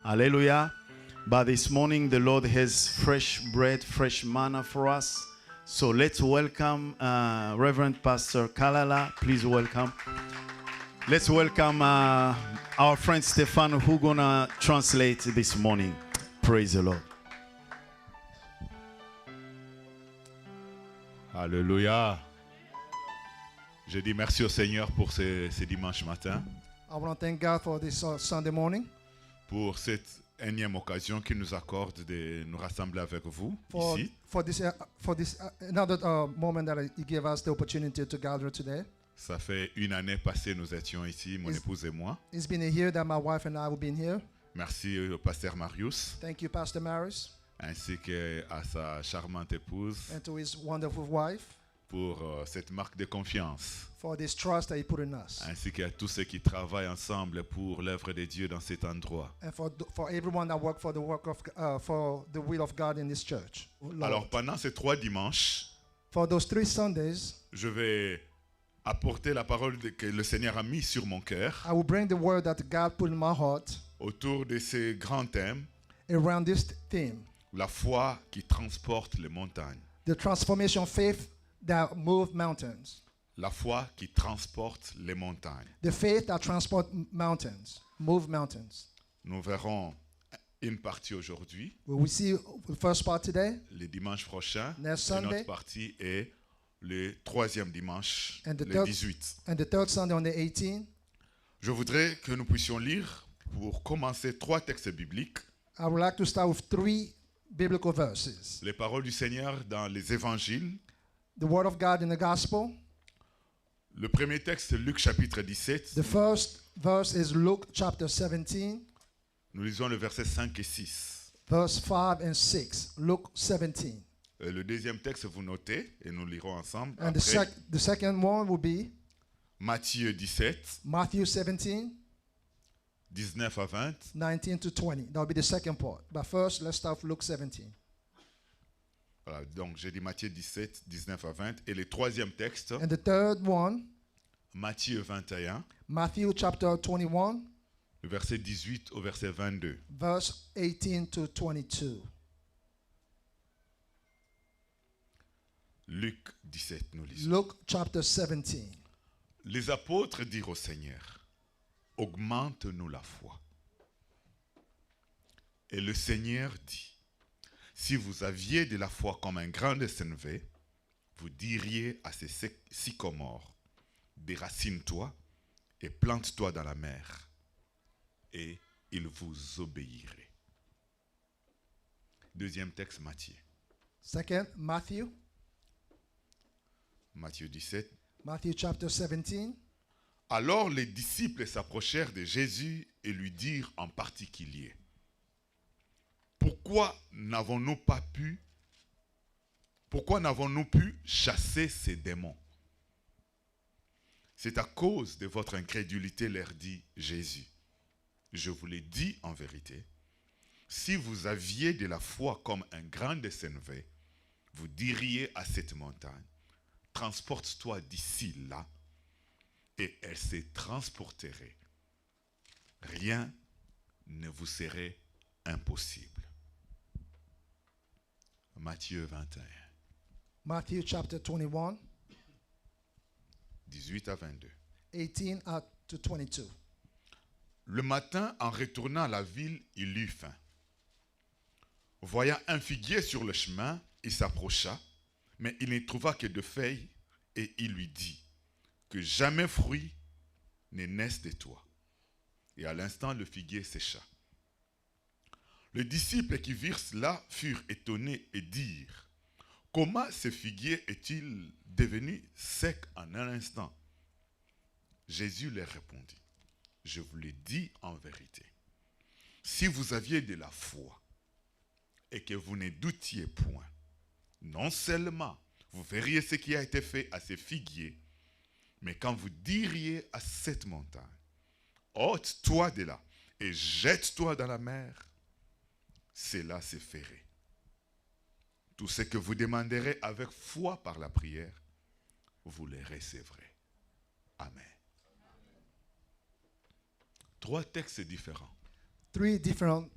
Hallelujah. But this morning the Lord has fresh bread, fresh manna for us. So let's welcome Reverend Pastor Kalala. Please welcome. Let's welcome our friend Stefano who's going to translate this morning. Praise the Lord. Alléluia. Je dis merci au Seigneur pour ce dimanche matin, I want to thank God for this Sunday morning, pour cette énième occasion qu'il nous accorde de nous rassembler avec vous for ici. for this another moment that He gave us the opportunity to gather today. Ça fait une année passée, nous étions ici, mon épouse et moi. It's been a year that my wife and I have been here. Merci au pasteur Marius, Thank you, Pastor Maris, ainsi qu'à sa charmante épouse and to his wonderful wife pour cette marque de confiance, for this trust that He put in us, ainsi qu'à tous ceux qui travaillent ensemble pour l'œuvre de Dieu dans cet endroit. and for everyone that work for the will of God in this church. Lord. Alors pendant ces 3 dimanches, For those 3 Sundays, je vais apporter la parole que le Seigneur a mis sur mon cœur I will bring the word that God put in my heart autour de ces grands thèmes. around this theme: La foi qui transporte les montagnes. the transformation faith that move mountains. La foi qui transporte les montagnes. The faith that transport mountains, move mountains. Nous verrons une partie aujourd'hui. We will see the first part today, Le dimanche prochain, Next une Sunday. autre partie est le 3e dimanche, And the le third- 18. and the third Sunday on the 18th. Je voudrais que nous puissions lire, pour commencer, 3 textes bibliques. I would like to start with 3 biblical verses. Les paroles du Seigneur dans les évangiles. The word of God in the gospel. Le premier texte, Luc chapitre 17. The first verse is Luke chapter 17, Nous lisons le verset 5 et 6. verse 5 and 6. Luke 17. Le deuxième texte, vous notez, et nous lirons ensemble. And Après, the second one will be Matthieu 17, Matthew 17, 19 à 20. 19 to 20. That will be the second part. But first, let's start with Luke 17. Voilà, donc j'ai dit Matthieu 17, 19 à 20. Et le troisième texte, And the third one, Matthieu 21, Matthew chapter 21, le verset 18 au verset 22. verse 18 to 22. Luc 17, nous lisons. Luke chapter 17. Les apôtres dirent au Seigneur, augmente-nous la foi. Et le Seigneur dit, si vous aviez de la foi comme un grain de sénévé, vous diriez à ces sycomores, déracine-toi et plante-toi dans la mer, et il vous obéirait. Deuxième texte, Matthieu. Second, Matthew. Matthieu 17. Matthew chapter 17. Alors les disciples s'approchèrent de Jésus et lui dirent en particulier, pourquoi n'avons-nous pu chasser ces démons? C'est à cause de votre incrédulité, leur dit Jésus. Je vous l'ai dit en vérité, si vous aviez de la foi comme un grain de sénévé, vous diriez à cette montagne, transporte-toi d'ici là, et elle se transporterait. Rien ne vous serait impossible. Matthieu 21, Matthew chapter 21, 18 à 22. 18 to 22. Le matin, en retournant à la ville, il eut faim. Voyant un figuier sur le chemin, il s'approcha, mais il ne trouva que 2 feuilles, et il lui dit, que jamais fruit ne naisse de toi. Et à l'instant, le figuier sécha. Les disciples qui virent cela furent étonnés et dirent, comment ce figuier est-il devenu sec en un instant? Jésus leur répondit, je vous l'ai dit en vérité, si vous aviez de la foi et que vous ne doutiez point, non seulement vous verriez ce qui a été fait à ce figuier, mais quand vous diriez à cette montagne, ôte-toi de là et jette-toi dans la mer, cela se ferait. Tout ce que vous demanderez avec foi par la prière, vous le recevrez. Amen. 3 textes différents. 3 different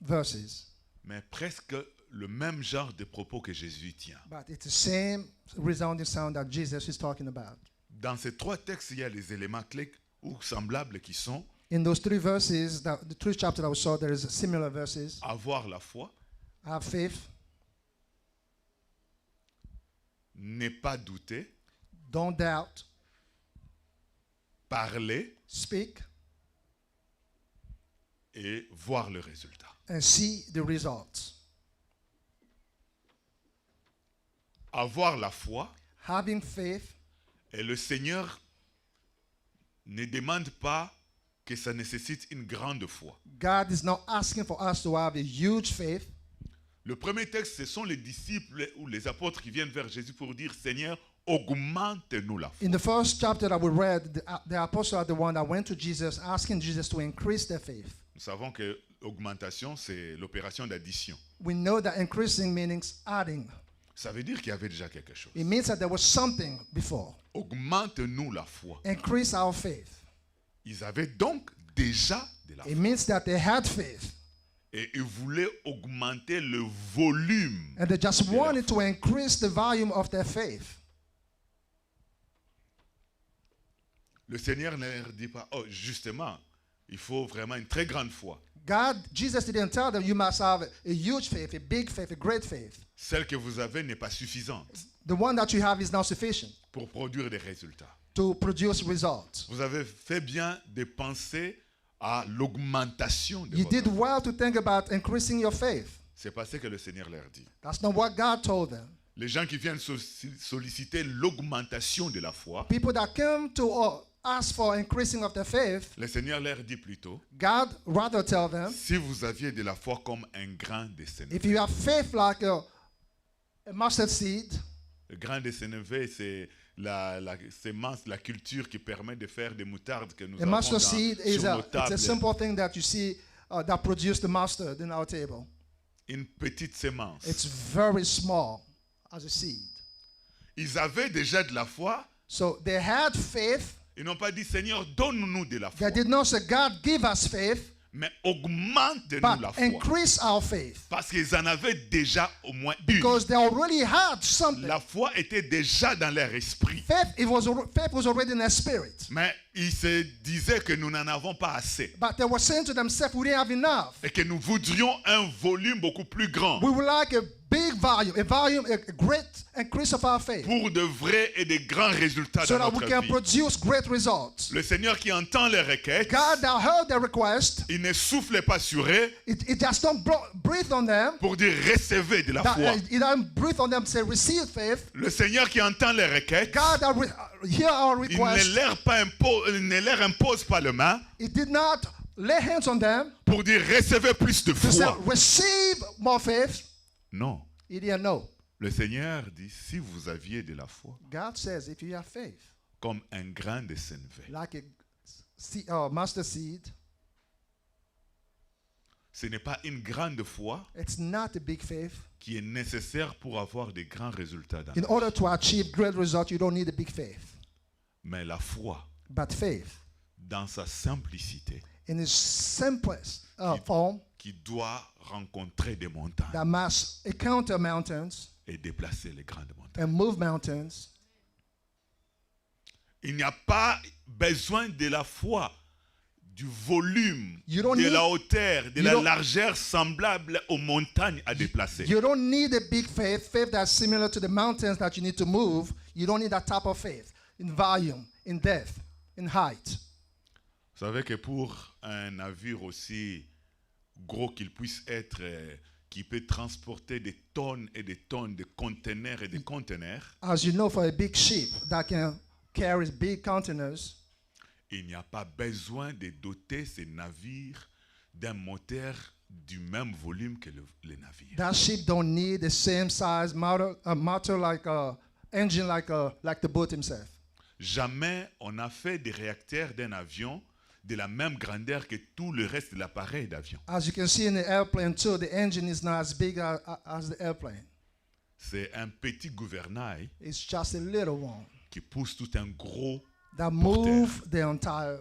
verses, mais presque le même genre de propos que Jésus tient. but it's the same resounding sound that Jesus is talking about. Dans ces trois textes, il y a les éléments clés ou semblables qui sont In those three verses, the three chapters that we saw, there is similar verses. avoir la foi, Have faith, ne pas douter, don't doubt, parler speak, et voir le résultat. and see the results. Avoir la foi, Having faith, et le Seigneur ne demande pas que ça nécessite une grande foi. God is not asking for us to have a huge faith. Le premier texte, ce sont les disciples ou les apôtres qui viennent vers Jésus pour dire, Seigneur, augmente-nous la foi. In the first chapter that we read, the apostles are the one that went to Jesus asking Jesus to increase their faith. Nous savons que l'augmentation, c'est l'opération d'addition. We know that increasing means adding. Ça veut dire qu'il y avait déjà quelque chose. It means that there was something before. Augmente-nous la foi. Increase our faith. Ils avaient donc déjà de la It foi. means that they had faith. Et ils voulaient augmenter le volume. And they just de leur wanted foi. to increase the volume of their faith. Le Seigneur ne leur dit pas, oh, justement, il faut vraiment une très grande foi. Jesus didn't tell them you must have a huge faith, a big faith, a great faith. Celle que vous avez n'est pas suffisante The one that you have is not sufficient pour produire des résultats. to produce results. Vous avez fait bien de penser à l'augmentation de You votre did foi. well to think about increasing your faith. C'est pas ce que le Seigneur leur dit. That's not what God told them. Les gens qui viennent solliciter l'augmentation de la foi, People that came to ask for increasing of their faith, le Seigneur leur dit plutôt, God rather tell them, si vous aviez de la foi comme un grain de sénévé. if you have faith like a mustard seed, Le grain de sénévé, c'est la sémence, la culture qui permet de faire des moutardes que nous a avons mustard seed is sur nos it's tables. a simple thing that you see that produce the mustard in our table. Une petite sémence. It's very small as a seed. Ils avaient déjà de la foi. So they had faith. Ils n'ont pas dit, Seigneur, donne-nous de la foi. They did not say, God, give us faith, Mais augmente-nous but la foi. increase our faith. Parce qu'ils en avaient déjà au moins une. Because they already had something. La foi était déjà dans leur esprit. Faith was already in their spirit. Mais ils se disaient que nous n'en avons pas assez. But they were saying to themselves, we didn't have enough. Et que nous voudrions un volume beaucoup plus grand. We would like a big volume, a great increase of our faith, Pour de vrais et de grands résultats so dans that we notre can vie. produce great results. Le Seigneur qui entend les requêtes, God that heard their request, il ne souffle pas sur eux it just don't breathe on them. pour dire recevez de la That, foi. it doesn't breathe on them, say receive faith. Le Seigneur qui entend les requêtes, God that hear our il request, ne leur impose pas le main it did not lay hands on them pour dire recevez plus de to say foi. receive more faith. Non. He didn't know. Le Seigneur dit si vous aviez de la foi God says if you have faith, comme un grain de sénévé, like a mustard seed, ce n'est pas une grande foi it's not a big faith. qui est nécessaire pour avoir de grands résultats dans In la order vie. to achieve great results, you don't need a big faith. Mais la foi, But faith, dans sa simplicité, in its simplest form, qui doit rencontrer des montagnes that must encounter mountains et déplacer les grandes montagnes. and move mountains. Il n'y a pas besoin de la foi, du volume, You don't de need- la hauteur, de you la don't- largeur semblable aux montagnes à déplacer. You don't need a big faith that's similar to the mountains that you need to move. You don't need that type of faith in volume, in depth, in height. Vous savez que pour un navire aussi gros qu'il puisse être, qui peut transporter des tonnes et des tonnes de conteneurs et de conteneurs, As you know, for a big ship that can carry big containers, il n'y a pas besoin de doter ces navires d'un moteur du même volume que les navires. that ship don't need the same size motor like a engine like the boat himself. Jamais on a fait des réacteurs d'un avion de la même grandeur que tout le reste de l'appareil d'avion. As you can see in the airplane too, the engine is not as big as the airplane. C'est un petit gouvernail It's just a little one qui pousse tout un gros that move the entire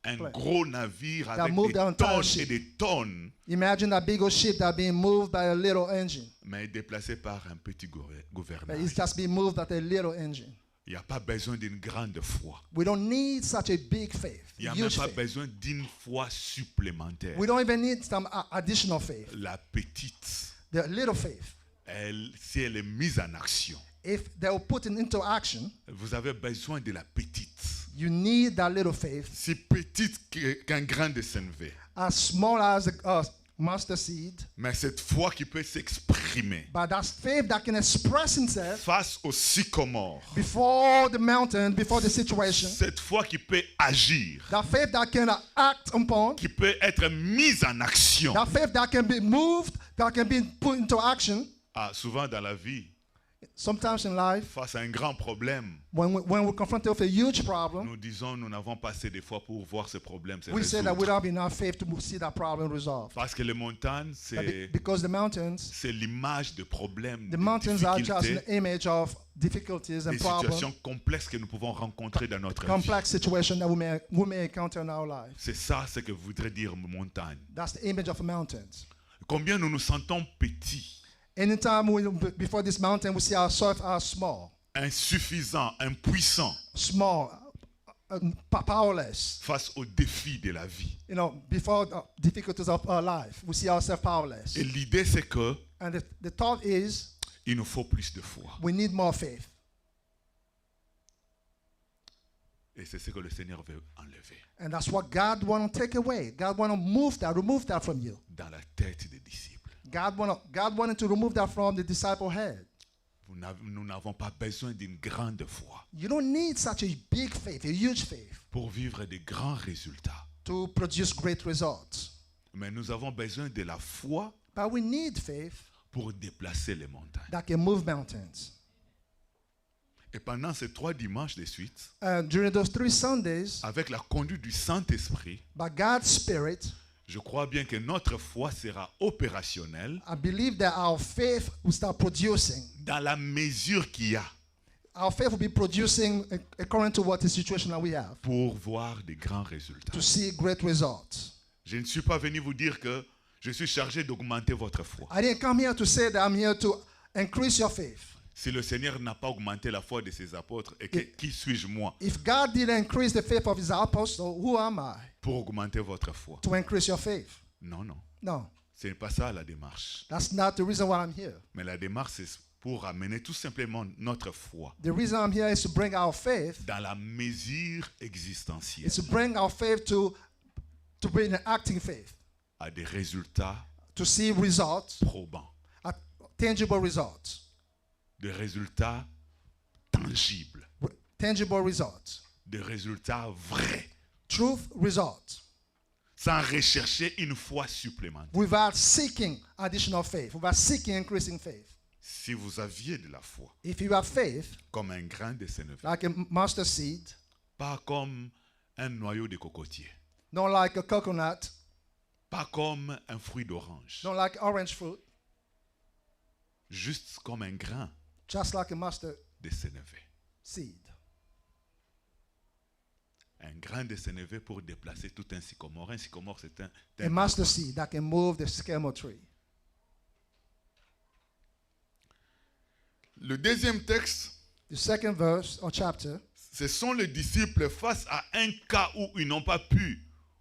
un plane. gros navire That avec moved des the entire tonnes et ship. des tonnes, Imagine a big old ship that being moved by a little engine. mais déplacé par un petit But gouvernail. it's just being moved by a little engine. Il n'y a pas besoin d'une grande foi. We don't need such a big faith, Il n'y a même huge pas faith. besoin d'une foi supplémentaire. We don't even need some additional faith. La petite, The little faith, si elle est mise en action, if they will put it into action, vous avez besoin de la petite. you need that little faith, Si petite qu'un grain de sénévé. as small as a mustard seed, Mais cette foi qui peut s'exprimer but that faith that can express itself face au sycomore. before the mountain, before the situation, Cette foi qui peut agir, that faith that can act upon, qui peut être mise en action. that faith that can be moved, that can be put into action. Ah, souvent dans la vie, Sometimes in life, face à un grand problème, when we're confronted with a huge problem, nous disons nous n'avons pas assez de foi pour voir ce problème se we say that we résoudre. don't have enough faith to see that problem resolved. Parce que les montagnes, Because the mountains, c'est l'image de problèmes, the de mountains are just an difficultés, image of difficulties and des problems, situations complexes que nous pouvons rencontrer dans notre vie. complex situations that we may encounter in our life. C'est ça ce que voudrait dire montagne. That's the image of mountains. Combien nous nous sentons petits, Anytime before this mountain, we see ourselves as small, insuffisants, impuissants small, powerless. face aux défis de la vie. You know, before the difficulties of our life, we see ourselves powerless. Et l'idée, c'est que And the thought is, il nous faut plus de foi. we need more faith. Et c'est ce que le Seigneur veut enlever And that's what God want to take away. God want to remove that from you. dans la tête des disciples. God wanted to remove that from the disciple head. Nous n'avons pas besoin d'une grande foi You don't need such a big faith, a huge faith, pour vivre de grands résultats. to produce great results. Mais nous avons besoin de la foi But we need faith pour déplacer les montagnes. that can move mountains. Et pendant ces 3 dimanches de suite, And during those 3 Sundays, avec la conduite du Saint-Esprit, by God's Spirit, je crois bien que notre foi sera opérationnelle I believe that our faith will start producing. dans la mesure qu'il y a Our faith will be producing according to what the situation that we have, pour voir de grands résultats. to see great results. Je ne suis pas venu vous dire que je suis chargé d'augmenter votre foi. I didn't come here to say that I'm here to increase your faith. Si le Seigneur n'a pas augmenté la foi de ses apôtres, et qui suis-je moi If God didn't increase the faith of his apostles, who am I pour augmenter votre foi? to increase your faith? Non, non. No, Ce n'est pas ça la démarche. that's not the reason why I'm here. Mais la démarche, c'est pour amener tout simplement notre foi The reason I'm here is to bring our faith, dans la mesure existentielle is to bring our faith to bring an acting faith, à des résultats to see results, probants, tangible results, des résultats tangibles, tangible results, des résultats vrais, truth results, sans rechercher une foi supplémentaire. without seeking additional faith, without seeking increasing faith. Si vous aviez de la foi, If you have faith, comme un grain de sénévé, like a mustard seed, pas comme un noyau de cocotier, not like a coconut, pas comme un fruit d'orange, not like orange fruit, juste comme un grain just like a mustard de sénévé. seed. Un grain de sénévé pour déplacer tout un sycomore. Un sycomore, c'est A mustard seed that can move the sycamore tree. Le deuxième texte, The second verse or chapter, ce sont les disciples face à un cas où ils n'ont pas pu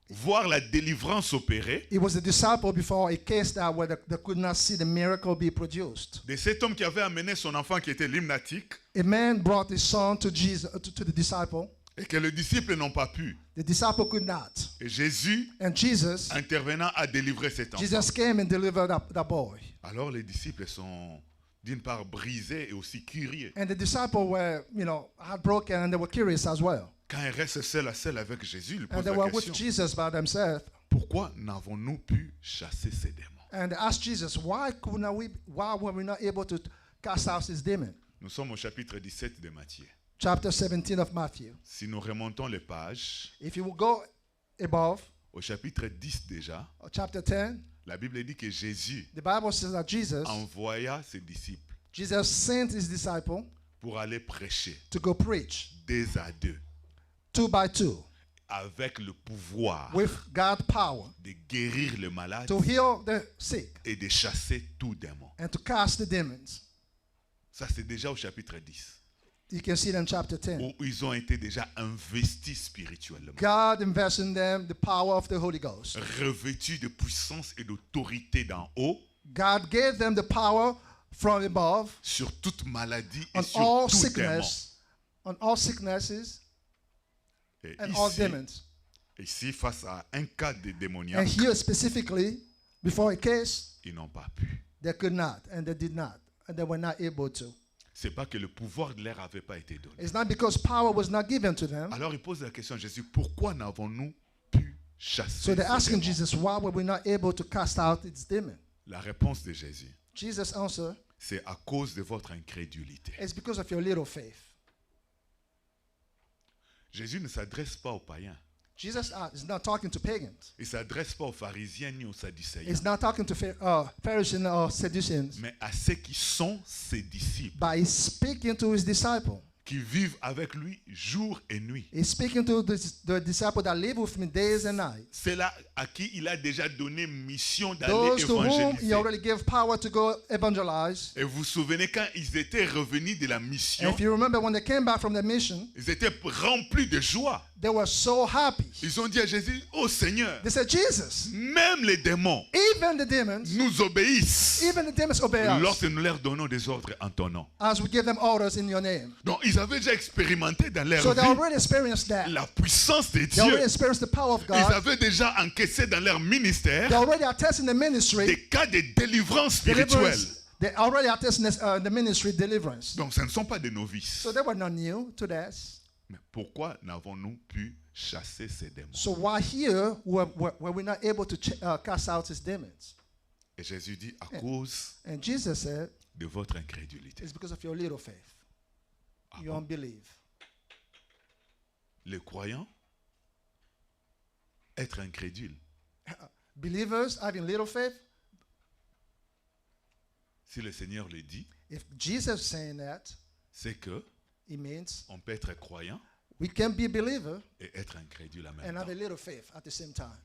voir la délivrance opérer it was the disciple before a case that where they could not see the miracle be produced. de cet homme qui avait amené son enfant qui était limnatique A man brought his son to Jesus, to the disciple. et que les disciples n'ont pas pu. The disciple could not. Et Jésus, And Jesus, intervenant, a délivré cet enfant. Jesus came and delivered that boy. Alors les disciples sont d'une part brisés et aussi curieux. And the disciples were, heartbroken and they were curious as well. Quand ils restent seuls à seul avec Jésus, ils And posent they la were with question. Jesus by themselves. Pourquoi n'avons-nous pu chasser ces démons? And they asked Jesus, why were we not able to cast out this demon? Nous sommes au chapitre 17 de Matthieu. Chapter 17 of Matthew. Si nous remontons les pages, If you will go above, au chapitre 10 déjà, chapter 10, la Bible dit que Jésus the Bible says that Jesus envoya ses disciples sent his disciple pour aller prêcher to go preach 2 à 2. 2 by 2. avec le pouvoir with God's power de guérir les malades to heal the sick et de chasser tout démon. and to cast the demons. Ça, c'est déjà au chapitre 10, You can see it in chapter 10. où ils ont été déjà investis spirituellement, God invests in them the power of the Holy Ghost. revêtus de puissance et d'autorité d'en haut God gave them the power from above sur toute maladie et on sur all tout démon. sickness, on all sicknesses Et and all ici, demons. ici, face à un cas de And démoniaque, here specifically, before a case, ils n'ont pas pu. they could not, and they did not, and they were not able to. C'est pas que le pouvoir de l'air n'avait pas été donné. It's not because power was not given to them. Alors il pose la question à Jésus, pourquoi n'avons-nous pu chasser So they're ces asking démons? Jesus, why were we not able to cast out its demon? La réponse de Jésus, Jesus' answer c'est à cause de votre incrédulité. is because of your little faith. Jésus ne s'adresse pas aux païens. Jesus is not talking to pagans. Il ne s'adresse pas aux pharisiens ni aux sadducéens, He's not talking to Pharisees or Sadducees, mais à ceux qui sont ses disciples, but he's speaking to his disciples. qui vivent avec lui jour et nuit. He's speaking to the disciples that live with me days and nights. C'est là à qui il a déjà donné mission d'aller Those to whom he évangéliser. already gave power to go evangelize. Et vous vous souvenez quand ils étaient revenus de la And mission, if you remember when they came back from the mission, ils étaient remplis de joie. they were so happy. Ils ont dit à Jésus, oh Seigneur, They said, Jesus, même les démons even the demons, nous obéissent even the demons obey us lorsque nous leur donnons des ordres en ton nom. as we give them orders in your name. Donc ils avaient déjà expérimenté dans leur So they vie already experienced that. la puissance de They already Dieu. experienced the power of Ils God. avaient déjà encaissé dans leur They ministère already are testing the ministry. des cas de délivrance spirituelle. Deliverance. They already are testing the ministry deliverance. Donc ce ne sont pas des novices. So they were not new to this. Mais pourquoi n'avons-nous pu chasser ces démons? So why here were we not able to cast out his demons? Et Jésus dit, à cause And Jesus said, de votre incrédulité. it's because of your little faith, Ah your bon? unbelief. Les croyants, être incrédule. Believers having little faith, Si le Seigneur le dit, if Jesus is saying that, c'est que it means on peut être croyant we can be a believer et être incrédule en and même have a temps. little faith at the same time.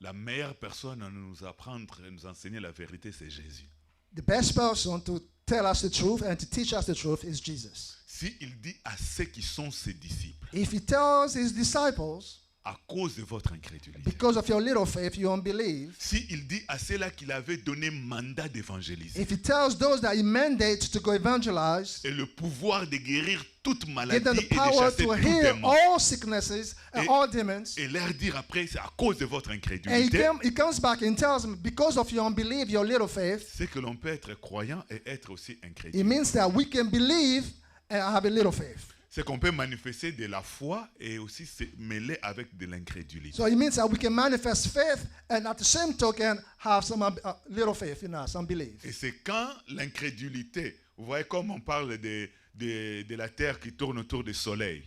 La meilleure personne à nous apprendre et nous enseigner la vérité, c'est Jésus. The best person to tell us the truth and to teach us the truth is Jesus. S'il dit à ceux qui sont ses disciples, If he tells his disciples, à cause de votre incrédulité, because of your little faith, your unbelief, s'il dit à ceux-là qu'il avait donné mandat d'évangéliser if he tells those that he mandates to go evangelize, et le pouvoir de guérir toute give maladie them et the de power chasser to tout heal démon, all sicknesses and Et- all demons, et leur dire après, c'est à cause de votre and incrédulité, he comes back and tells them, because of your unbelief, your little faith, c'est que l'on peut être croyant et être aussi it incrédule. means that we can believe and have a little faith. C'est qu'on peut manifester de la foi et aussi se mêler avec de l'incrédulité. So it means that we can manifest faith and at the same token have some little faith in us, unbelief. Et c'est quand l'incrédulité, vous voyez comme on parle de la terre qui tourne autour du soleil.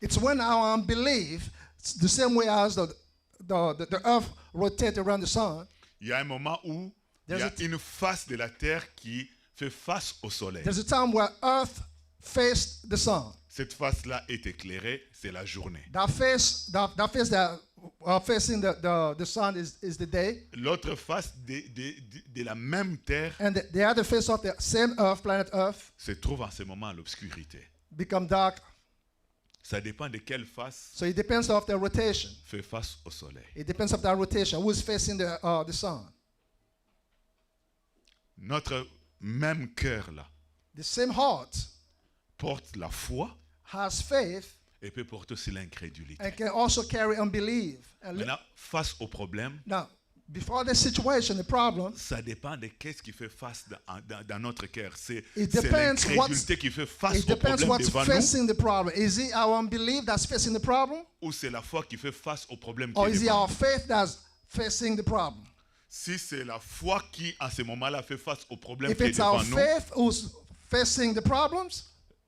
It's when our unbelief, the same way as the earth rotates around the sun, Il y a un moment où il y There's a a- une face de la terre qui fait face au soleil. there's a time where earth faced the sun. Cette face-là est éclairée, c'est la journée. That face that facing the sun is the day, L'autre face de la même terre and the other face of the same earth, planet Earth, se trouve en ce moment à l'obscurité. become dark. Ça dépend de quelle face So it depends of the rotation. fait face au soleil. It depends of that rotation. Who is facing the sun? Notre même cœur là The same heart porte la foi has faith et peut porter aussi l'incrédulité. and can also carry unbelief. And Maintenant, face au problème, now, before the situation, the problem, ça dépend de qu'est-ce qui fait face dans notre cœur. C'est It c'est depends l'incrédulité qui fait face it au depends problème what's devant nous, facing the problem. Is it our unbelief that's facing the problem? ou c'est la foi qui fait face au problème qui Or est is it devant our nous. faith that's facing the problem? Si c'est la foi qui, en ce moment-là, fait face au problème If qui est it's our devant nous, faith who's facing the problems,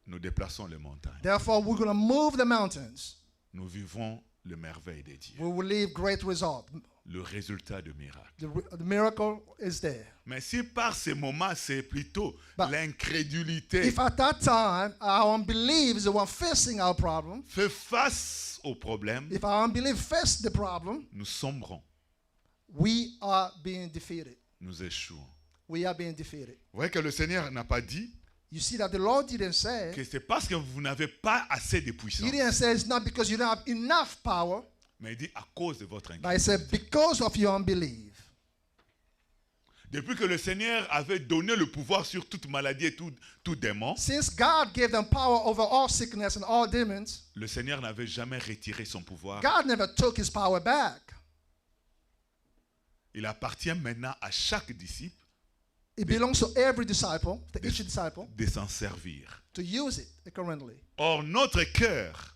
nous déplaçons les montagnes. therefore we're going to move the mountains. Nous vivons le merveille de Dieu. We will leave great result, le résultat du miracle. the miracle is there. Mais si par ces moments, c'est plutôt But l'incrédulité If at that time our unbelief is the one facing our problem, fait face au problème, if our unbelief faces the problem, nous sombrons, we are being defeated. nous échouons. We are being defeated. Vous voyez que le Seigneur n'a pas dit You see that the Lord didn't say, que c'est parce que vous n'avez pas assez de puissance, He didn't say it's not because you don't have enough power, mais il dit à cause de votre but He incrédulité. said because of your unbelief. Depuis que le Seigneur avait donné le pouvoir sur toute maladie et tout démon, Since God gave them power over all sickness and all demons, le Seigneur n'avait jamais retiré son pouvoir. God never took His power back. Il appartient maintenant à chaque disciple It belongs to every disciple, to each disciple, de s'en servir. to use it currently. Or, notre cœur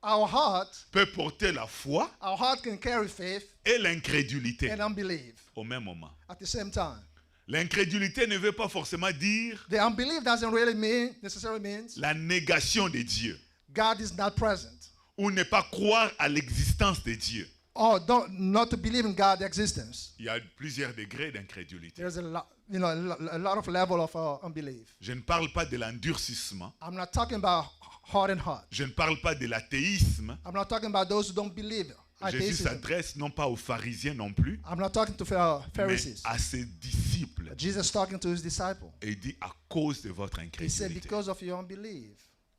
Our heart, peut porter la foi our heart can carry faith et l'incrédulité and unbelief au même moment. at the same time. L'incrédulité ne veut pas forcément dire The unbelief doesn't really necessarily means la négation de Dieu God is not present ou ne pas croire à l'existence de Dieu. or not to believe in God's existence. Il y a plusieurs degrés d'incrédulité. There's a lot of level of unbelief. Je ne parle pas de l'endurcissement. I'm not talking about hardened heart. Je ne parle pas de l'athéisme. I'm not talking about those who don't believe. Jésus Atheism. s'adresse non pas aux pharisiens non plus, I'm not talking to mais Pharisees. à ses disciples. Jesus talking to his disciple. Et il dit à cause de votre He said, incrédulité. because of your unbelief,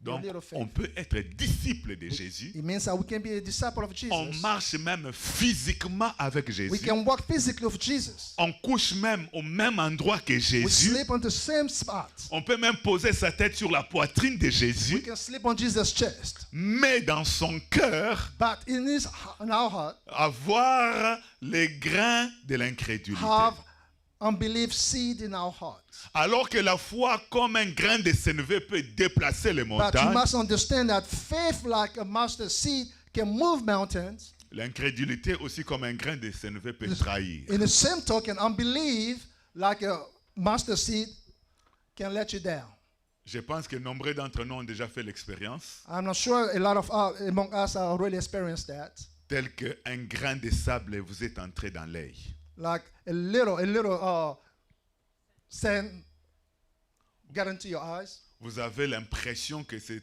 your Donc, little on faith. peut être disciple de Jésus. It means that we can be a disciple of On Jesus. marche même physiquement avec We Jésus. can walk physically with Jesus. On couche même au même endroit que We Jésus. sleep on the same spot. On peut même poser sa tête sur la poitrine de We Jésus. can sleep on Jesus' chest. Mais dans son cœur, But in our heart, avoir les grains de l'incrédulité. have unbelief seed in our heart. Alors que la foi, comme un grain de sénévé, peut déplacer les But you montagnes, must understand that faith, like a mustard seed, can move mountains. l'incrédulité aussi, comme un grain de sénévé, peut trahir. In the same token, unbelief, like a mustard seed, can let you down. Je pense que nombreux d'entre nous ont déjà fait l'expérience, I'm not sure a lot of among us have already experienced that. tel qu'un grain de sable vous est entré dans l'œil. Like a little sand got into your eyes. Vous avez l'impression que c'est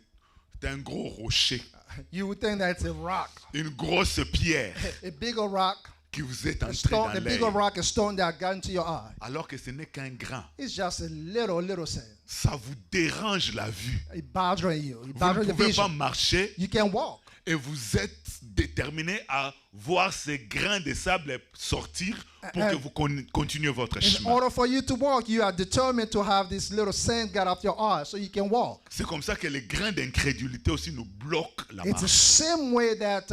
un gros rocher, You would think that it's a rock, une grosse pierre a bigger rock, qui vous est a entrée stone, dans a bigger l'œil. rock, a stone that got into your eye. Alors que ce n'est qu'un grain. It's just a little sand. Ça vous dérange la vue. It bothering you. It Vous ne bothering the pouvez pas vision. marcher You can walk. et vous êtes déterminé à voir ces grains de sable sortir pour que vous continuez votre In chemin. order for you to walk, you are determined to have this little sand get off your eye so you can walk. C'est comme ça que les grains d'incrédulité aussi nous bloquent la It's the marche. same way that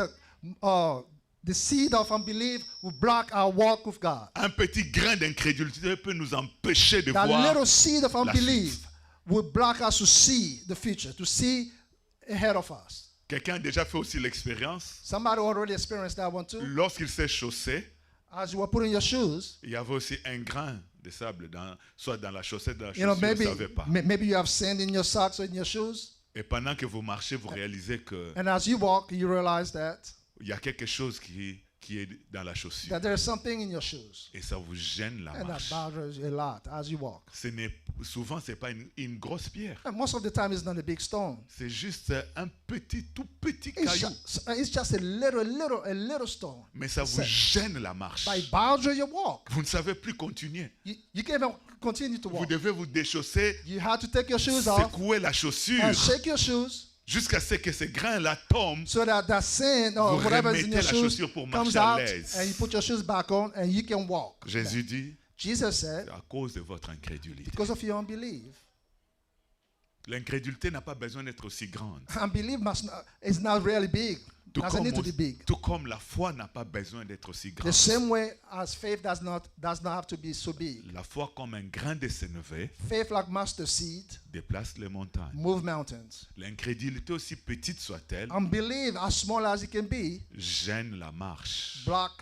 the seed of unbelief will block our walk with God. Un petit grain d'incrédulité peut nous empêcher de That voir. little seed of la unbelief suite. will block us to see the future, to see ahead of us. Quelqu'un a déjà fait aussi l'expérience. Somebody already experienced that one too. Lorsqu'il s'est chaussé, As you were putting your shoes, il y avait aussi un grain de sable, soit dans la chaussette, dans la you know, chaussure, vous ne maybe savez pas. maybe you have sand in your socks or in your shoes, Et pendant que vous marchez, vous réalisez qu'il and as you walk, you realize that y a quelque chose qui est dans la chaussure. there is something in your shoes, Et ça vous gêne la and that marche. bothers you a lot as you walk. Souvent, ce n'est pas une grosse pierre. And most of the time, it's not a big stone. C'est juste un tout petit It's caillou. just a little stone. Mais ça vous Set. gêne la marche. But it bothers your walk. Vous ne savez plus continuer. You can't even continue to Vous walk. devez vous déchausser, You have to take your shoes off secouer la chaussure and shake your shoes jusqu'à ce que ce grain-là tombe. so that sand or Vous whatever is in remettez your la shoes chaussure pour comes marcher à out, l'aise. and you put your shoes back on and you can walk. Jésus dit, Jesus said, c'est à cause de votre incrédulité. because of your unbelief. L'incrédulité n'a pas besoin d'être aussi grande. Unbelief is not really big. Tout Doesn't need to be big. tout comme la foi n'a pas besoin d'être aussi The grande. same way as faith does not have to be so big. La foi comme un grain de sénévé Faith like mustard seed déplace les montagnes. move mountains. L'incrédulité, aussi petite soit-elle, Unbelief, as small as it can be, gêne la marche, block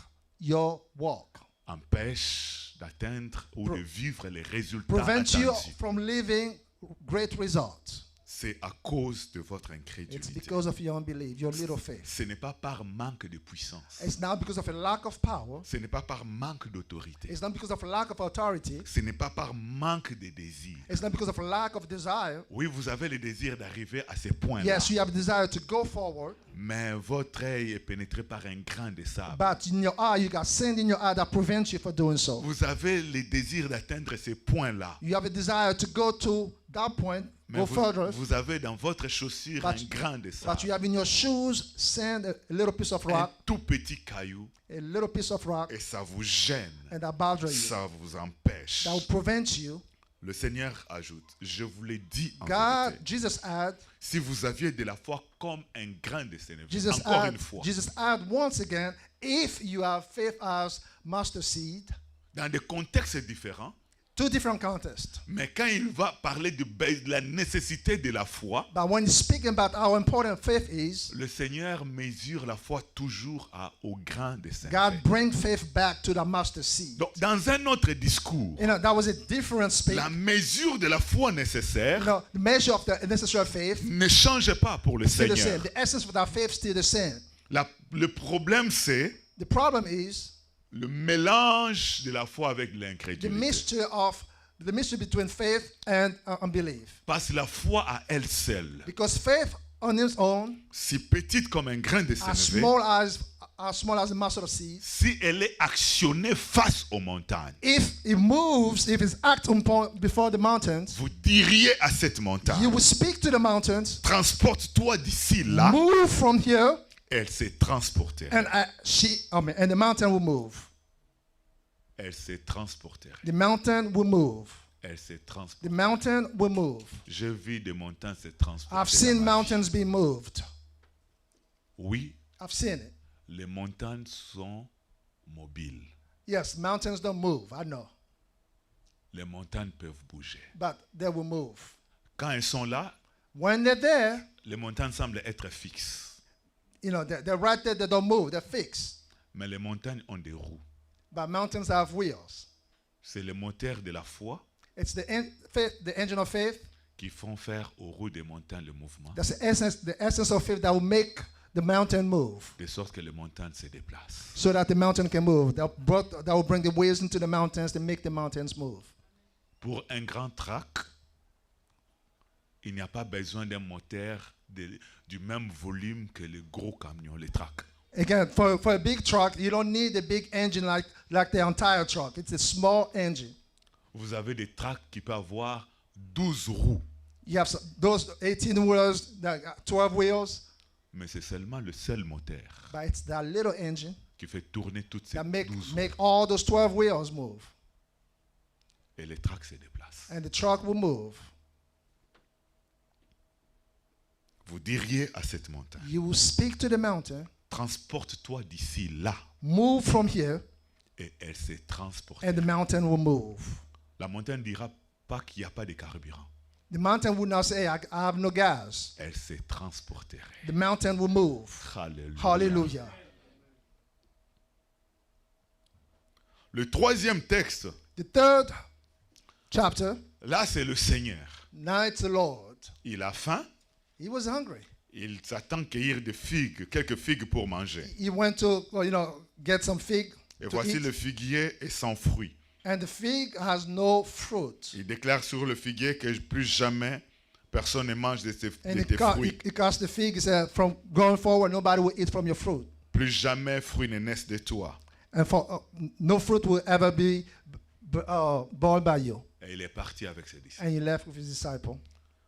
your walk. empêche d'atteindre ou de vivre les résultats Prevent you attendus. from living great results. c'est à cause de votre It's incrédulité. because of your unbelief, your little faith. Ce n'est pas par manque de puissance. It's not because of a lack of power. Ce n'est pas par manque d'autorité. It's not because of a lack of authority. Ce n'est pas par manque de désir. It's not because of a lack of desire. Oui, vous avez le désir d'arriver à ces points-là. Yes, you have a desire to go forward, Mais votre œil est pénétré par un grain de sable. but in your eye, you got sin in your eye that prevents you from doing so. Vous avez le désir d'atteindre ces points-là. You have a desire to go to that point, Mais go vous, further, vous avez dans votre chaussure But- un grain de but sable. you have in your shoes sand, a little piece of Un rock, tout petit caillou. a little piece of rock, Et ça vous gêne. and that bothers you, Ça vous empêche. that will prevent you. Le Seigneur ajoute, je vous l'ai dit en God, vérité, Jesus add, si vous aviez de la foi comme un grain de sénévé, Jesus encore add, une fois, Jesus add once again, if you have faith as mustard seed, dans des contextes différents, two different contests. mais quand il va parler de la nécessité de la foi, But when he's speaking about how important faith is, le Seigneur mesure la foi toujours au grain de sénévé. God brings faith back to the mustard seed. Donc, dans un autre discours, You know, that was a different speak. la mesure de la foi nécessaire You know, the measure of the necessary faith ne change pas pour le still the Seigneur. same. The essence of that faith still the same. Le problème, c'est The problem is le mélange de la foi avec the l'incrédulité. mystery between faith and unbelief. Parce que la foi à elle seule, Because faith on its own, si petite comme un grain de as sénévé, small as a mustard seed, si elle est actionnée face aux montagnes, if it moves, if it's acting before the mountains, vous diriez à cette you montagne, will speak to the mountains, transporte-toi d'ici là, move from here, elle s'est transportée. and the mountain will move. Elle s'est transportée. The mountain will move. Elle s'est transportée. The mountain will move. J'ai vu des montagnes se transporter. I've seen dans ma vie. mountains be moved. Oui, I've seen it. les montagnes sont mobiles. Yes, mountains don't move, I know, Les montagnes peuvent bouger. but they will move. Quand elles sont là, When they're there, les montagnes semblent être fixes. you know, they're right there, they don't move, they're fixed. Mais les montagnes ont des roues. But mountains have wheels. C'est le moteur de la foi It's the engine of faith. qui font faire aux roues des montagnes le mouvement, That's the essence of faith that will make the mountain move, de sorte que les montagnes se déplacent. so that the mountain can move. That will bring the wheels into the mountains to make the mountains move. Pour un grand track, il n'y a pas besoin d'un moteur du même volume que le gros camion, les tracks. Again, for a big truck, you don't need a big engine like the entire truck. It's a small engine. Vous avez des tracks qui peuvent avoir 12 roues, You have those 18 wheels, 12 wheels, mais c'est seulement le seul moteur but it's that little engine qui fait tourner toutes ces that 12 make roues. all those 12 wheels move. Et les tracks se déplacent. And the truck will move. Vous diriez à cette montagne, You will speak to the mountain, transporte-toi d'ici là, move from here, et elle s'est transportée. and the mountain will move. La montagne ne dira pas qu'il n'y a pas de carburant. The mountain will not say, I have no gas. Elle s'est transportée. The mountain will move. Alléluia. Hallelujah. Le troisième texte, The third chapter, là c'est le Seigneur. now it's the Lord. Il a faim, He was hungry. il s'attend cueillir des figues, quelques figues pour manger. He went to, get some fig Et to voici eat, le figuier est sans fruit. and the fig has no fruit. Il déclare sur le figuier que plus jamais personne ne mange de And tes fruits. it caused the fig, he said, from going forward, nobody will eat from your fruit. Plus jamais fruit ne naisse de toi. And no fruit will ever be born by you. Et il est parti avec ses disciples. And he left with his disciple.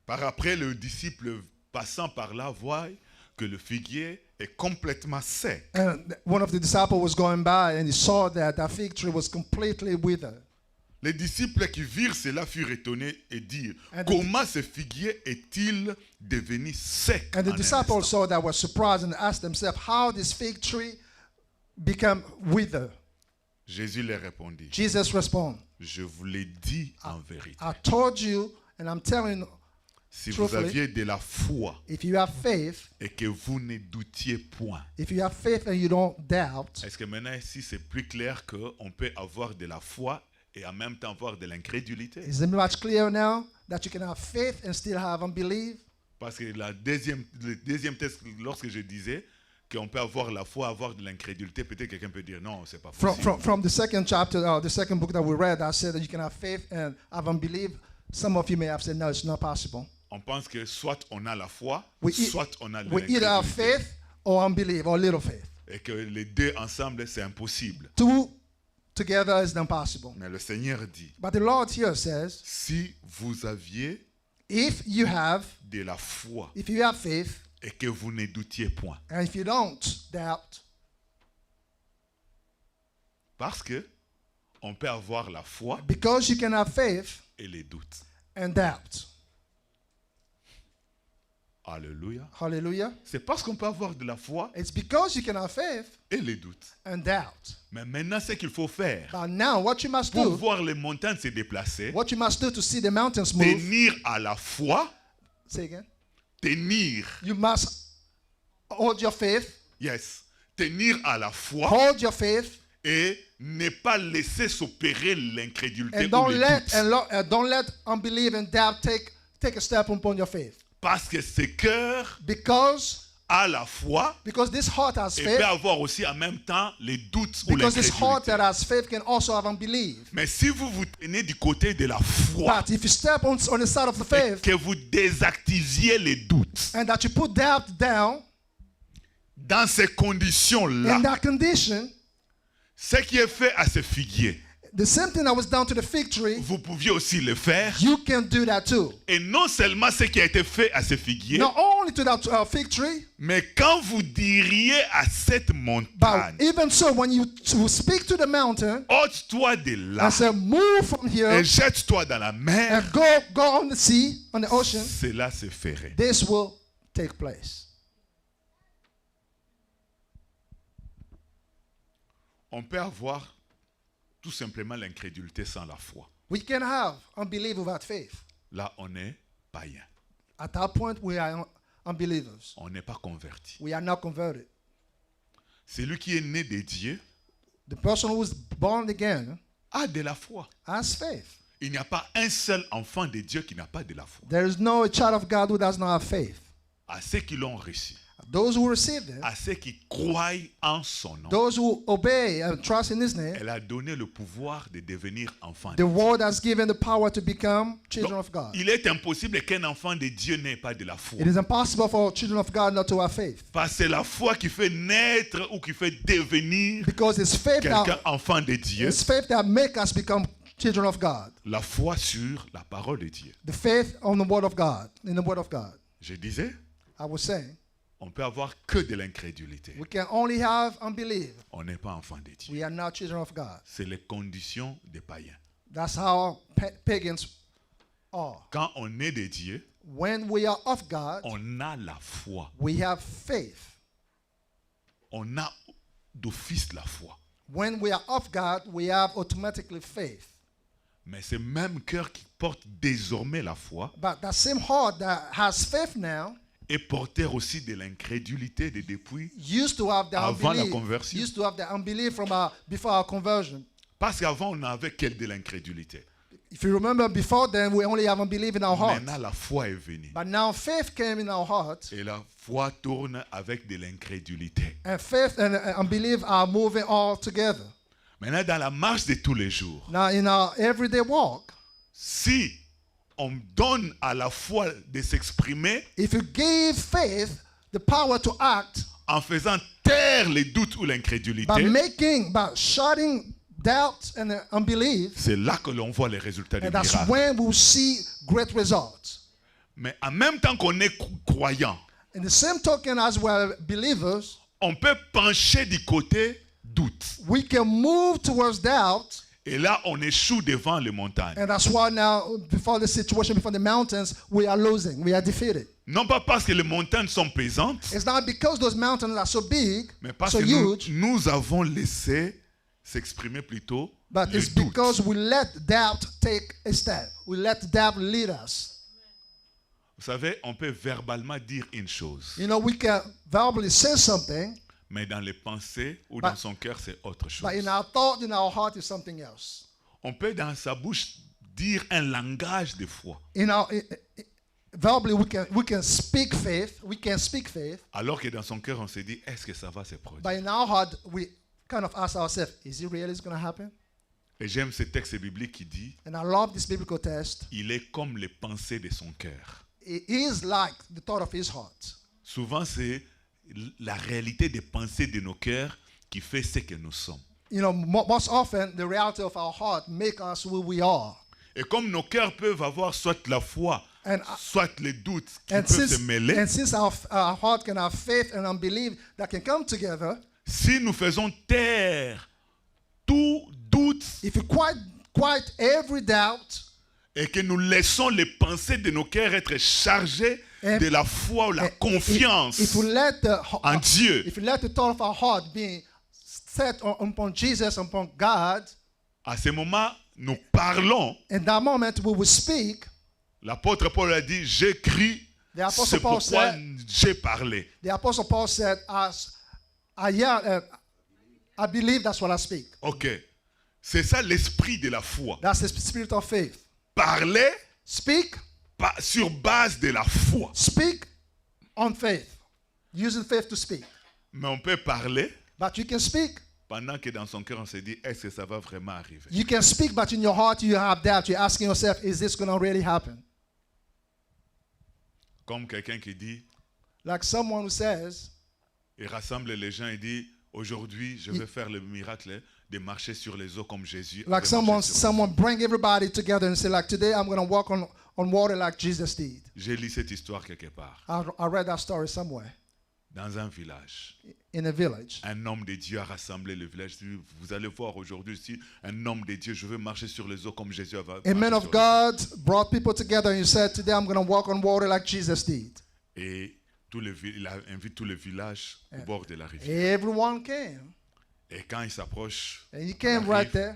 Par après, le disciple passant par là voit que le figuier est complètement sec. And one of the disciples was going by, and he saw that the fig tree was completely withered. Les disciples qui virent cela furent étonnés et dirent, And the- comment ce figuier est-il devenu sec And the en un disciples instant? saw that, were surprised, and asked themselves how this fig tree became withered. Jésus leur répondit, Jesus responded, je vous l'ai dit en vérité. I told you, and I'm telling you, Si vous truthfully, aviez de la foi if you have faith, et que vous ne doutiez point, if you have faith and you don't doubt, est-ce que maintenant ici c'est plus clair qu'on peut avoir de la foi et en même temps avoir de l'incrédulité? is it much clearer now that you can have faith and still have unbelief? Parce que le deuxième texte, lorsque je disais qu'on peut avoir la foi, avoir de l'incrédulité, peut-être quelqu'un peut dire non, c'est pas possible. From the second chapter, the second book that we read, I said that you can have faith and have unbelief. Some of you may have said, no, it's not possible. On pense que soit on a la foi, We soit on a de We either have l'incrédulité. faith or unbelief or little faith. Et que les deux ensemble, c'est impossible. Two together is impossible. Mais le Seigneur dit, But the Lord here says, si vous aviez if you have de la foi faith, et que vous ne doutiez point. and if you don't doubt, Parce que on peut avoir la foi because you can have faith et les doutes. and doubt. Alléluia. Hallelujah. C'est parce qu'on peut avoir de la foi It's because you can have faith et les doutes. and doubt. Mais maintenant, ce qu'il faut faire But now, what you must pour do, voir les montagnes se déplacer, what you must do to see the mountains move, tenir à la foi, say again, tenir, you must hold your faith, yes, tenir à la foi hold your faith, et ne pas laisser s'opérer l'incrédulité and ou don't les let doutes. don't let unbelief and doubt take a step upon your faith. Parce que ce cœur Because a la foi this heart has et faith, peut avoir aussi en même temps les doutes ou because this heart l'incrédulité. that has faith can also have unbelief. Mais si vous vous tenez du côté de la foi But if you step on the side of the et faith que vous désactiviez les doutes, and that you put doubt down, dans ces in conditions-là, that condition, ce qui est fait à ce figuier, the same thing that was done to the fig tree, vous pouviez aussi le faire. you can do that too. Et non seulement ce qui a été fait à ce figuier, Not only to that fig tree, mais quand vous diriez à cette but montagne, even so, when you speak to the mountain ôte-toi de là and say, move from here et jette-toi dans la mer, and go on the sea, on the ocean, cela se ferait. this will take place. On peut avoir tout simplement l'incrédulité sans la foi. We can have unbelief without faith. Là, on est païen. At that point, we are unbelievers. On n'est pas converti. We are not converted. Celui qui est né de Dieu The person who is born again a de la foi. has faith. Il n'y a pas un seul enfant de Dieu qui n'a pas de la foi. There is no child of God who does not have faith. À ceux qui l'ont reçu, Those who receive it, à ceux qui croient en son nom, those who obey and trust in His name, elle a donné le pouvoir de devenir enfant. the Word has given the power to become children Donc, of God. il est impossible qu'un enfant de Dieu n'ait pas de la foi. It is impossible for children of God not to have faith, Parce que c'est la foi qui fait naître ou qui fait devenir because it's faith quelqu'un that enfant de Dieu. it's faith that make us become children of God. La foi sur la parole de Dieu. The faith on the Word of God, in the Word of God. Je disais, I was saying, on peut avoir que de l'incrédulité. we can only have unbelief. On n'est pas enfant de Dieu. We are not children of God. C'est les conditions des païens. That's how pagans are. Quand on est de Dieu, When we are of God, on a la foi. we have faith. On a d'office la foi. When we are of God, we have automatically faith. Mais ce même cœur qui porte désormais la foi But that same heart that has faith now est porteur aussi de l'incrédulité de depuis. used to have the Avant la unbelief. conversion. Used to have the unbelief from before our conversion. Parce qu'avant, on n'avait que de l'incrédulité. If you remember, before then, we only have unbelief in our heart. Maintenant, la foi est venue. But now faith came in our heart, Et la foi tourne avec de l'incrédulité. and faith and unbelief are moving all together. Maintenant, dans la marche de tous les jours, Now, in our everyday walk, si on donne à la foi de s'exprimer if you give faith the power to act en faisant taire les doutes ou l'incrédulité, by shutting doubt and unbelief, c'est là que l'on voit les résultats des and that's miracles. when we'll see great results. Mais en même temps qu'on est croyant, In the same token, as we're believers, on peut pencher du côté doute. we can move towards doubt, Et là, on échoue devant les montagnes. and that's why now, before the situation, before the mountains, we are losing, we are defeated. Non pas parce que les montagnes sont pesantes, It's not because those mountains are so big, mais parce so que huge, nous avons laissé s'exprimer plutôt but le it's doute. because we let doubt take a step. We let doubt lead us. Vous savez, on peut verbalement dire une chose, You know, we can verbally say something, mais dans les pensées ou But- dans son cœur, c'est autre chose. but in our thought, in our heart, is something else. On peut dans sa bouche dire un langage de foi, In our, verbally we can speak faith. We can speak faith. Alors que dans son cœur, on s'est dit, est-ce que ça va se produire? But in our heart, we kind of ask ourselves, is it really going to happen? Et j'aime ce texte biblique qui dit, And I love this biblical text. il est comme les pensées de son cœur. It is like the thought of his heart. Souvent, c'est la réalité des pensées de nos cœurs qui fait ce que nous sommes. You know, most often the reality of our heart make us who we are. Et comme nos cœurs peuvent avoir soit la foi, And, soit les doutes qui and peuvent se mêler, since our heart can have faith and unbelief that can come together, si nous faisons taire tout doute if you quiet every doubt, et que nous laissons les pensées de nos cœurs être chargées And- de la foi ou la confiance if you let en Dieu, if you let the thought of our heart be set upon Jesus, upon God, à ce moment, nous parlons. in that moment we will speak. L'apôtre Paul a dit, j'écris, The Apostle c'est Paul pourquoi said- j'ai parlé. The Apostle Paul said, "As I believe, that's what I speak." Ok. C'est ça l'esprit de la foi. That's the spirit of faith. Parler Speak, sur base de la foi. speak on faith, using faith to speak. Mais on peut parler But you can speak. pendant que dans son cœur on se dit, est-ce que ça va vraiment arriver? You can speak, but in your heart you have doubt. You're asking yourself, is this going to really happen? Comme quelqu'un qui dit, Like someone who says, il rassemble les gens et dit, aujourd'hui je vais faire le miracle de marcher sur les eaux comme Jésus. like avait marché sur les eaux. someone bring everybody together and say, like, today I'm going to walk on water like Jesus did. J'ai lu cette histoire quelque part, I read that story somewhere dans un village. in a village. Un homme de Dieu a rassemblé le village. Vous allez voir aujourd'hui ici, un homme de Dieu, je veux marcher sur les eaux comme Jésus avait A man marché of sur les eaux. God brought people together and he said, today I'm going to walk on water like Jesus did. Et il a invité tout le village au bord de la rivière. Everyone came. Et quand il s'approche, And he came il right arrive, there.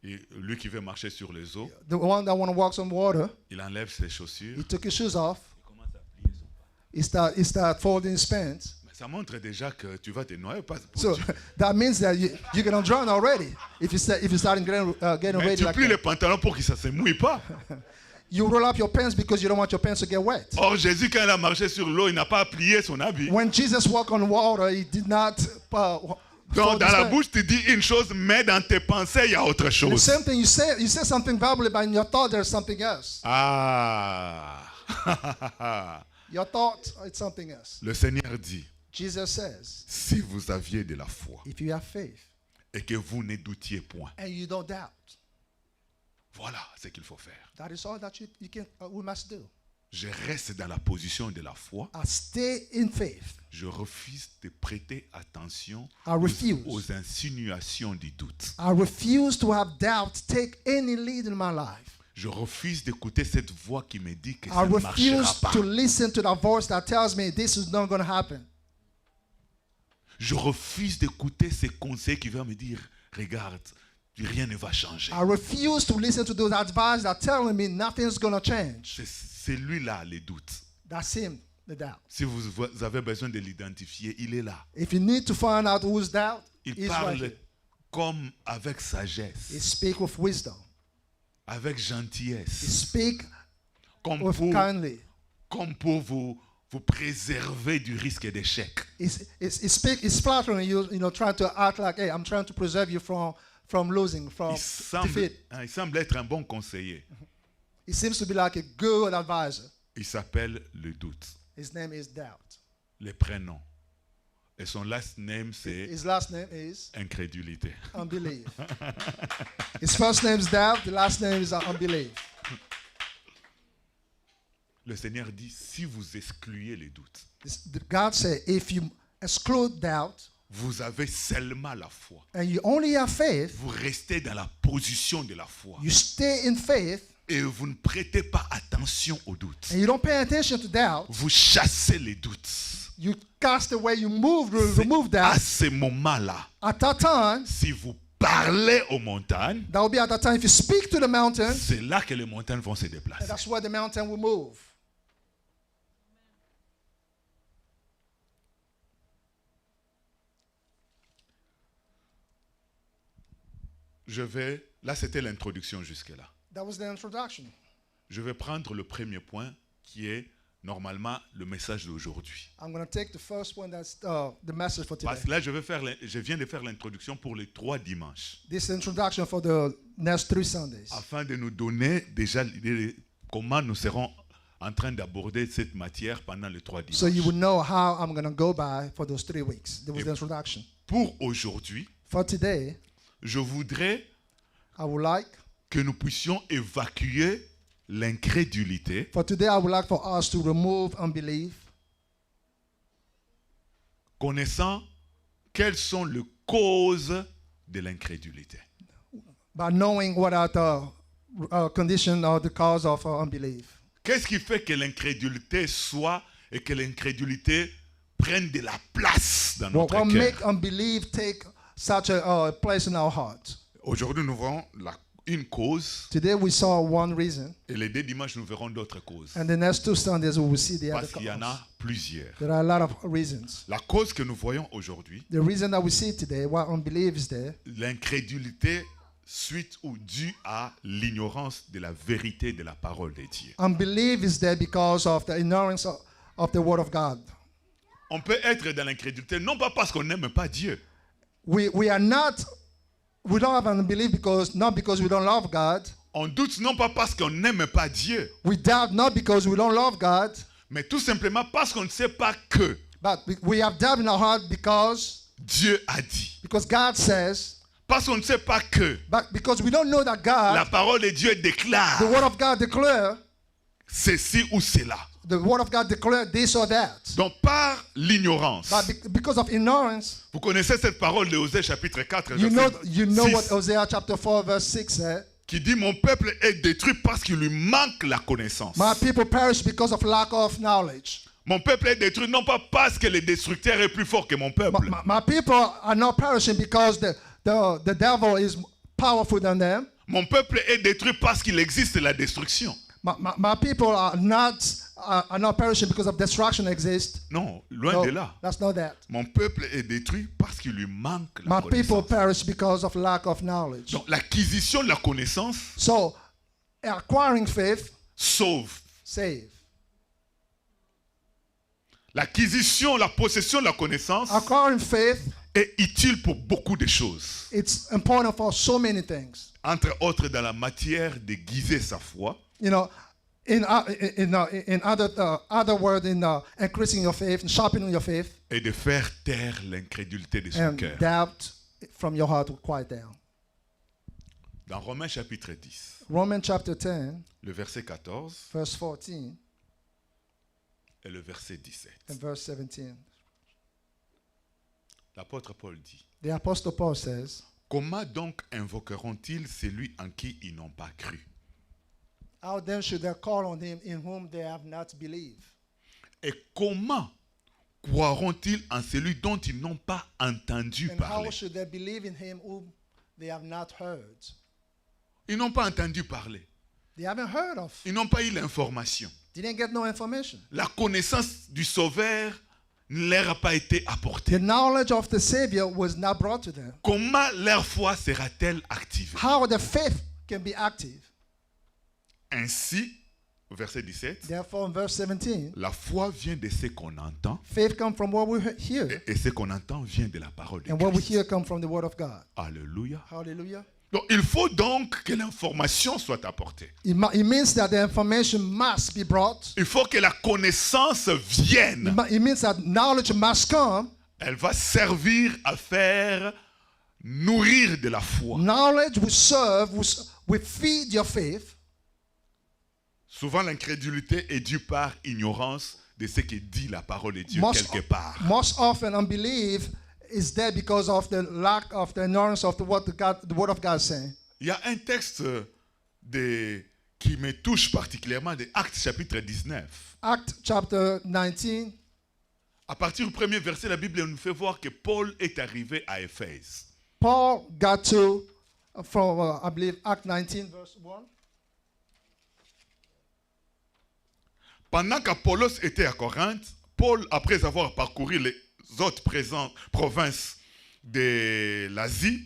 et lui qui veut marcher sur les eaux, The one that want to walk on water, il enlève ses chaussures. he took his shoes off. Il commence à plier son pas. He start folding his pants. Mais ça montre déjà que tu vas te noyer. Pas pour So Dieu. that means that you're going to drown already if you start getting Mais ready tu like plies les that. pantalons pour que ça ne se mouille pas. You roll up your pants because you don't want your pants to get wet. Or Jésus, quand il a marché sur l'eau, il n'a pas plié son habit. When Jesus walked on water, he did not Donc fold dans his la pants. bouche, tu dis une chose, mais dans tes pensées, il y a autre The chose. same thing you say something verbally, but in your thought there's something else. Ah. Your thought it's something else. Le Seigneur dit, Jesus says, si vous aviez de la foi if you have faith et que vous ne doutiez point, and you don't doubt, voilà ce qu'il faut faire. that is all that we must do. Je reste dans la position de la foi. I stay in faith. Je refuse de prêter attention I refuse. aux insinuations du doute. I refuse to have doubt take any lead in my life. Je refuse d'écouter cette voix qui me dit que I ça ne marchera refuse pas. to listen to that voice that tells me this is not going to happen. Je refuse d'écouter ces conseils qui vont me dire, regarde, rien ne va changer. I refuse to listen to those advice that telling me nothing's going to change. C'est lui-là, les doutes. That's him, the doubt. Si vous avez besoin de l'identifier, il est là. If you need to find out who's doubt, Il he's right parle here. comme avec He sagesse, speak with wisdom. avec He gentillesse, speak comme with pour, kindly. comme pour vous préserver du risque d'échec. He's flattering you, trying to act like, hey, I'm trying to preserve you from losing, from defeat. Il semble être un bon conseiller. He seems to be like a good advisor. Il s'appelle le doute, His name is Doubt. le prénom. Et son last name, c'est His last name is incrédulité. Unbelief. His first name is Doubt. The last name is Unbelief. Le Seigneur dit, si vous excluez les doutes, God said, if you exclude doubt vous avez seulement la foi. and you only have faith, Vous restez dans la position de la foi. you stay in faith Et vous ne prêtez pas attention aux doutes. and you don't pay attention to doubt, Vous chassez les doutes. you cast away, you C'est remove à doubt. ce moment-là, At that time, si vous parlez aux montagnes, that will be at that time. If you speak to the mountain, c'est là que les montagnes vont se déplacer. that's where the mountain will move. Là c'était l'introduction jusque-là. That was the introduction. Je vais prendre le premier point, qui est normalement le message d'aujourd'hui. I'm going to take the first one, that's the message for today. Parce que là, je viens de faire l'introduction pour les 3 dimanches, This introduction for the next 3 Sundays. afin de nous donner déjà l'idée de comment nous serons en train d'aborder cette matière pendant les 3 So you will dimanches. know how I'm going to go by for those 3 weeks. That was the introduction. Pour aujourd'hui, For today, je voudrais I would like, que nous puissions évacuer l'incrédulité for today, I would like for us to remove unbelief, connaissant quelles sont les causes de l'incrédulité. by knowing what are the condition or the cause of unbelief. Qu'est-ce qui fait que l'incrédulité soit et que l'incrédulité prenne de la place dans notre What cœur? make unbelief take such a place in our heart? Aujourd'hui, nous verrons une cause Today we saw one reason, et les 2 dimanches, nous verrons d'autres causes. and the next 2 Sundays we will see the other Parce qu'il y en a cause. plusieurs. There are a lot of reasons. La cause que nous voyons aujourd'hui, The reason that we see today why unbelief is there, l'incrédulité suite ou due à l'ignorance de la vérité de la parole de Dieu. unbelief is there because of the ignorance of the Word of God. On peut être dans l'incrédulité non pas parce qu'on n'aime pas Dieu, We don't have unbelief not because we don't love God. on doute non pas parce qu'on n'aime pas Dieu, We doubt not because we don't love God, mais tout simplement parce qu'on ne sait pas que but we have doubt in our heart because Dieu a dit. God says, Parce qu'on ne sait pas que but because we don't know that la God, parole de Dieu the déclare Word of God declare, ceci ou cela. the Word of God declare this or that. Donc par l'ignorance, But because of ignorance, vous connaissez cette parole de Osée chapitre 4, you verset know 6, what Hosea chapter 4 verse 6 said. qui dit mon peuple est détruit parce qu'il lui manque la connaissance. My people perish because of lack of knowledge. Mon peuple est détruit non pas parce que le destructeur est plus fort que mon peuple, My people are not perishing because the devil is powerful than them. mon peuple est détruit parce qu'il existe la destruction. My people are not perishing because of destruction exists. Non, loin No, de là. that's not that. Mon peuple est détruit parce qu'il lui manque la My people connaissance. perish because of lack of knowledge. Donc l'acquisition de la connaissance So, acquiring faith, sauve. save. L'acquisition, la possession de la connaissance Acquiring faith, est utile pour beaucoup de choses. it's important for so many things. Entre autres dans la matière d'aiguiser sa foi, You know, in other words, increasing your faith, sharpening your faith, et de faire taire l'incrédulité de son and cœur. doubt from your heart will quiet down. Dans Romains chapitre 10, Romans chapter 10, le verset 14 verse 14 et le verset 17. and verse 17. L'apôtre Paul dit, The Apostle Paul says, comment donc invoqueront-ils celui en qui ils n'ont pas cru? how then should they call on him in whom they have not believed? Et comment croiront-ils en celui dont ils n'ont pas entendu And parler? how should they believe in him whom they have not heard? Ils n'ont pas entendu parler. They haven't heard of. Ils n'ont pas eu l'information. Didn't get no information. La connaissance du Sauveur ne leur a pas été apportée. The knowledge of the Savior was not brought to them. Comment leur foi sera-t-elle activée? How the faith can be active. Ainsi, au verset 17, Therefore, in verse 17, la foi vient de ce qu'on entend faith comes from what we hear, et ce qu'on entend vient de la parole de and what we Christ. hear comes from the Word of God. Alléluia. Hallelujah. Donc, il faut donc que l'information soit apportée. It means that the information must be brought. Il faut que la connaissance vienne. It means that knowledge must come. Elle va servir à faire nourrir de la foi. Knowledge will serve, will feed your faith. Souvent, l'incrédulité est due par ignorance de ce que dit la parole de Dieu Most quelque part. often, unbelief is there because of the lack of the ignorance of the Word of God is saying. Il y a un texte qui me touche particulièrement de Actes chapitre 19. Acts chapter 19, À partir du premier verset, la Bible nous fait voir que Paul est arrivé à Éphèse. Paul got to, from I believe, Act 19, verse 1. Pendant qu'Apollos était à Corinthe, Paul, après avoir parcouru les autres provinces de l'Asie,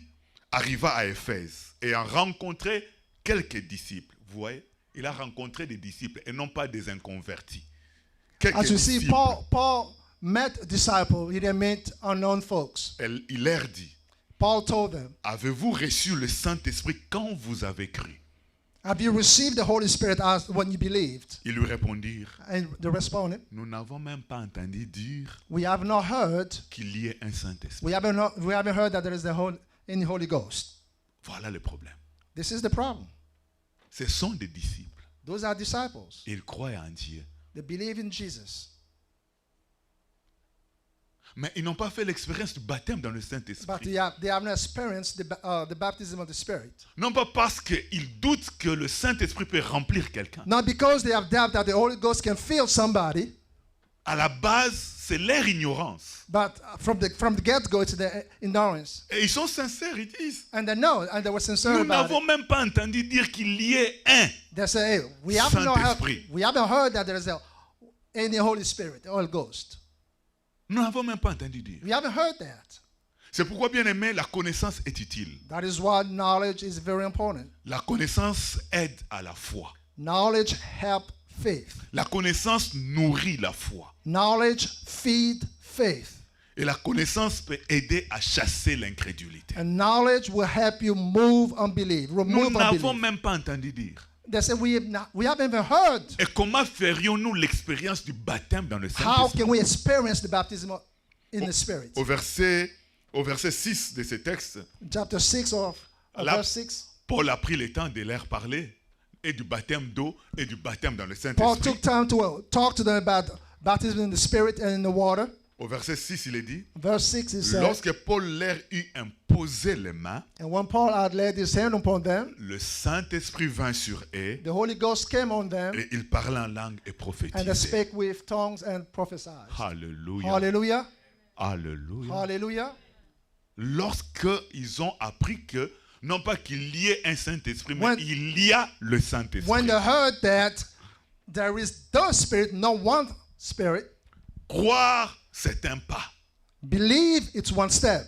arriva à Éphèse et a rencontré quelques disciples. Vous voyez, il a rencontré des disciples et non pas des inconvertis. Quelques As you see, disciples. Paul met disciples. He didn't meet unknown folks. Il leur dit, Paul told them, avez-vous reçu le Saint-Esprit quand vous avez cru? have you received the Holy Spirit as when you believed? Ils lui répondirent, And they responded, nous n'avons même pas entendu dire we have not heard. qu'il y ait un Saint-Esprit. We haven't heard that there is any Holy Ghost. Voilà le problème. This is the problem. Ce sont des disciples. Those are disciples. Ils croient en Dieu. They believe in Jesus. Mais ils n'ont pas fait l'expérience du baptême dans le But Saint-Esprit. they have not experienced the baptism of the Spirit. Non pas parce qu'ils doutent que le Saint-Esprit peut remplir quelqu'un. Not because they have doubt that the Holy Ghost can fill somebody, À la base, c'est leur ignorance. but from the get-go, it's the ignorance. Et ils sont sincères, ils disent, And they know, and they were sincere nous about n'avons it. même pas entendu dire qu'il y ait un. They say, hey, we haven't Saint-Esprit. heard that there is any Holy Spirit, Holy Ghost. Nous n'avons même pas entendu dire. We haven't heard that. C'est pourquoi, bien aimé, la connaissance est utile. That is why knowledge is very important. La connaissance aide à la foi. Knowledge help faith. La connaissance nourrit la foi. Knowledge feed faith. Et la connaissance peut aider à chasser l'incrédulité. And knowledge will help you move unbelief, Nous remove n'avons unbelief. même pas entendu dire. They say we haven't even heard. Et comment ferions-nous l'expérience du baptême dans le How Saint-Esprit? can we experience the baptism in the Spirit? Au verset 6 de ce texte, Chapter 6 of Là- verse 6. Paul a pris le temps de leur parler et du baptême d'eau et du baptême dans le Paul Saint-Esprit. took time to talk to them about baptism in the Spirit and in the water. Au verset 6, il est dit, Verse 6 it says, lorsque Paul leur eut imposé les mains, and when Paul had laid his hand upon them, le Saint-Esprit vint sur eux the Holy Ghost came on them, et ils parlaient en langue et and they prophétisaient. spake with tongues and prophesied. Alléluia. Hallelujah. Alléluia. Hallelujah. Lorsqu'ils ont appris que, non pas qu'il y ait un Saint-Esprit, mais When- il y a le Saint-Esprit. When they heard that there is the Spirit, not one Spirit, Croire, c'est un pas. believe it's one step.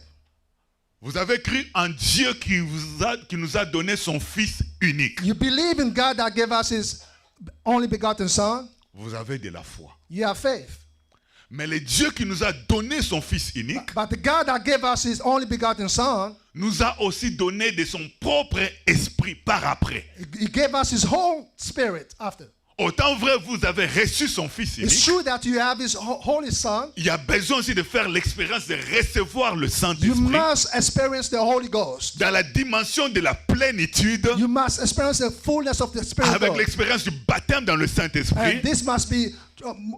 Vous avez cru en Dieu qui nous a donné son Fils unique. You believe in God that gave us His only begotten Son, Vous avez de la foi. you have faith. Mais le Dieu qui nous a donné son Fils unique But the God that gave us His only begotten Son, nous a aussi donné de son propre esprit par après. He gave us His whole Spirit after. Autant vrai vous avez reçu son Fils It's unique, true that you have His Holy Son. il y a besoin aussi de faire l'expérience de recevoir le You Saint-Esprit must experience the Holy Ghost. dans la dimension de la plénitude You must experience the fullness of the Spirit of avec God. l'expérience du baptême dans le Saint-Esprit. And this must be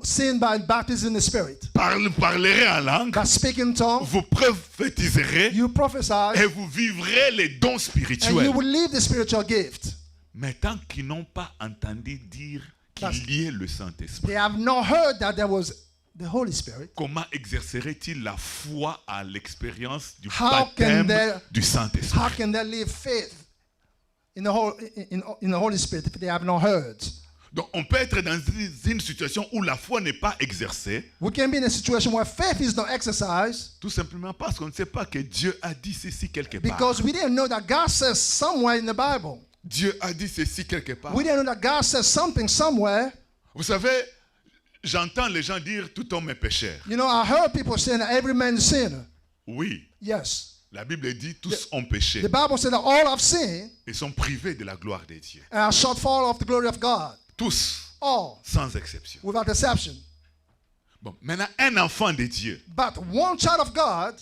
seen by baptism in the Spirit. Parlerez en langue, That speaking tongue, vous prophétiserez you prophesy, et vous vivrez les dons and you spirituels. will leave the spiritual gift. Mais tant qu'ils n'ont pas entendu dire qu'il y ait le Saint-Esprit, They have not heard that there was the Holy Spirit. comment exerceraient-ils la foi à l'expérience du How can baptême they- du Saint-Esprit? How can they live faith in the Holy Spirit if they have not heard? Donc on peut être dans une situation où la foi n'est pas exercée, We can be in a situation where faith is not exercised tout simplement parce qu'on ne sait pas que Dieu a dit ceci quelque part. because we didn't know that God says somewhere in the Bible. Dieu a dit ceci quelque part. We didn't know that God says something somewhere. Vous savez, j'entends les gens dire tout homme est pécheur. You know, I heard people saying that every man is a sinner. Oui, Yes. la Bible dit tous ont péché The Bible said that all have sinned et sont privés de la gloire de Dieu. and are shortfall of the glory of God. Tous, All, sans exception. without exception. Bon, maintenant, un enfant de Dieu But one child of God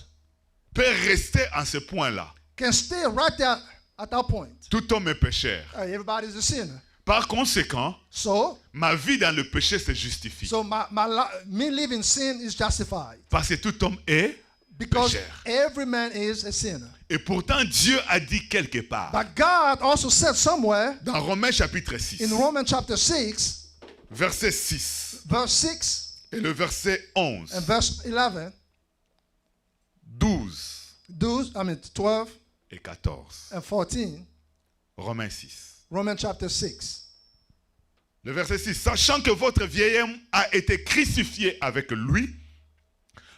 peut rester en ce point-là. can stay right there at that point. Tout homme est pécheur. Everybody is a sinner. Par conséquent, So ma vie dans le péché se justifie. me living sin is justified Parce que tout homme est because pécheur. every man is a sinner. Et pourtant, Dieu a dit quelque part, But God also said somewhere dans Romains chapitre 6, in Romans chapter 6, verset 6 verse 6 et le verset 11, and verse 11, 12 12 et 14. and 14, Romains 6. Romans chapter 6. Le verset 6. Sachant que votre vieil homme a été crucifié avec lui,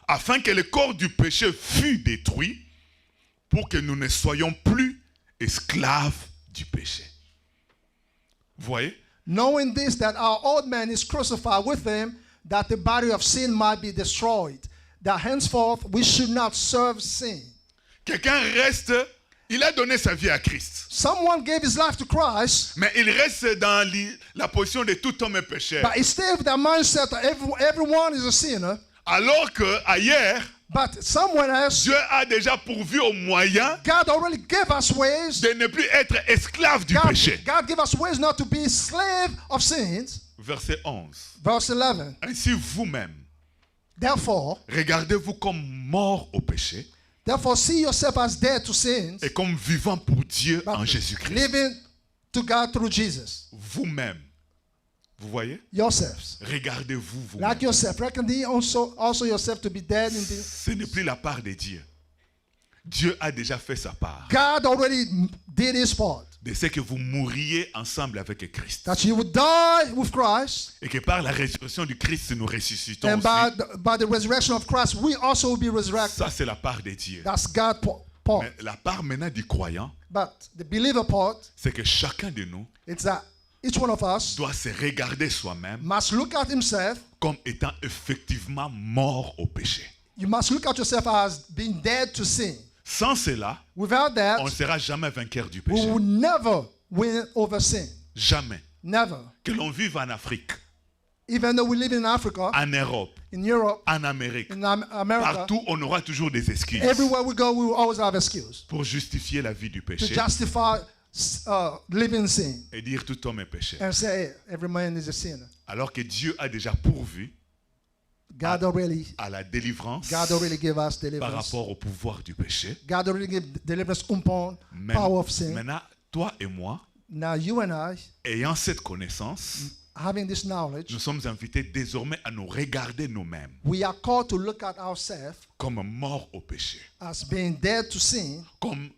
afin que le corps du péché fût détruit, pour que nous ne soyons plus esclaves du péché. Vous voyez? knowing this, that our old man is crucified with him, that the body of sin might be destroyed, that henceforth we should not serve sin. Quelqu'un reste, il a donné sa vie à Christ. Someone gave his life to Christ, Mais il reste dans la position de tout homme pécheur. but he stayed with that mindset that everyone is a sinner. Alors que ailleurs, But somewhere else, Dieu a déjà pourvu aux moyens God already gave us ways. de ne plus être esclave du péché. God gave us ways not to be slave of sins. Verset 11. Verse 11. Ainsi vous-même, Therefore, regardez-vous comme mort au péché see yourself as dead to sins, et comme vivant pour Dieu en but Jésus-Christ. living to God through Jesus. Vous-même. Vous voyez? Yourselves. Regardez-vous vous-même. Like yourself. Reckon thee also yourself to be dead in the... Ce n'est plus la part de Dieu. Dieu a déjà fait sa part. God already did his part. De ce que vous mourriez ensemble avec Christ. That you would die with Christ, Et que par la résurrection du Christ, nous ressuscitons and aussi. by the resurrection of Christ, we also will be resurrected. Ça, c'est la part de Dieu. That's God's part. Mais la part maintenant du croyant, But the believer part, c'est que chacun de nous it's that each one of us doit se regarder soi-même must look at himself. comme étant effectivement mort au péché. You must look at yourself as being dead to sin. Sans cela, Without that, on ne sera jamais vainqueur du we péché. will never win over sin. Jamais. Never. Que l'on vive en Afrique, Even though we live in Africa, en Europe, in Europe, en Amérique, in America, partout, on aura toujours des excuses everywhere we go, we will always have excuse pour justifier la vie du to péché justify living sin et dire tout homme est pécheur. and say, hey, every man is a sinner. Alors que Dieu a déjà pourvu God already à la délivrance gave us par deliverance. rapport au pouvoir du péché. God already gave deliverance upon power of sin. Maintenant, toi et moi, Now you and I, ayant cette connaissance, having this knowledge, nous sommes invités désormais à nous regarder nous-mêmes we are called to look at ourselves comme morts au péché, as being dead to sin, comme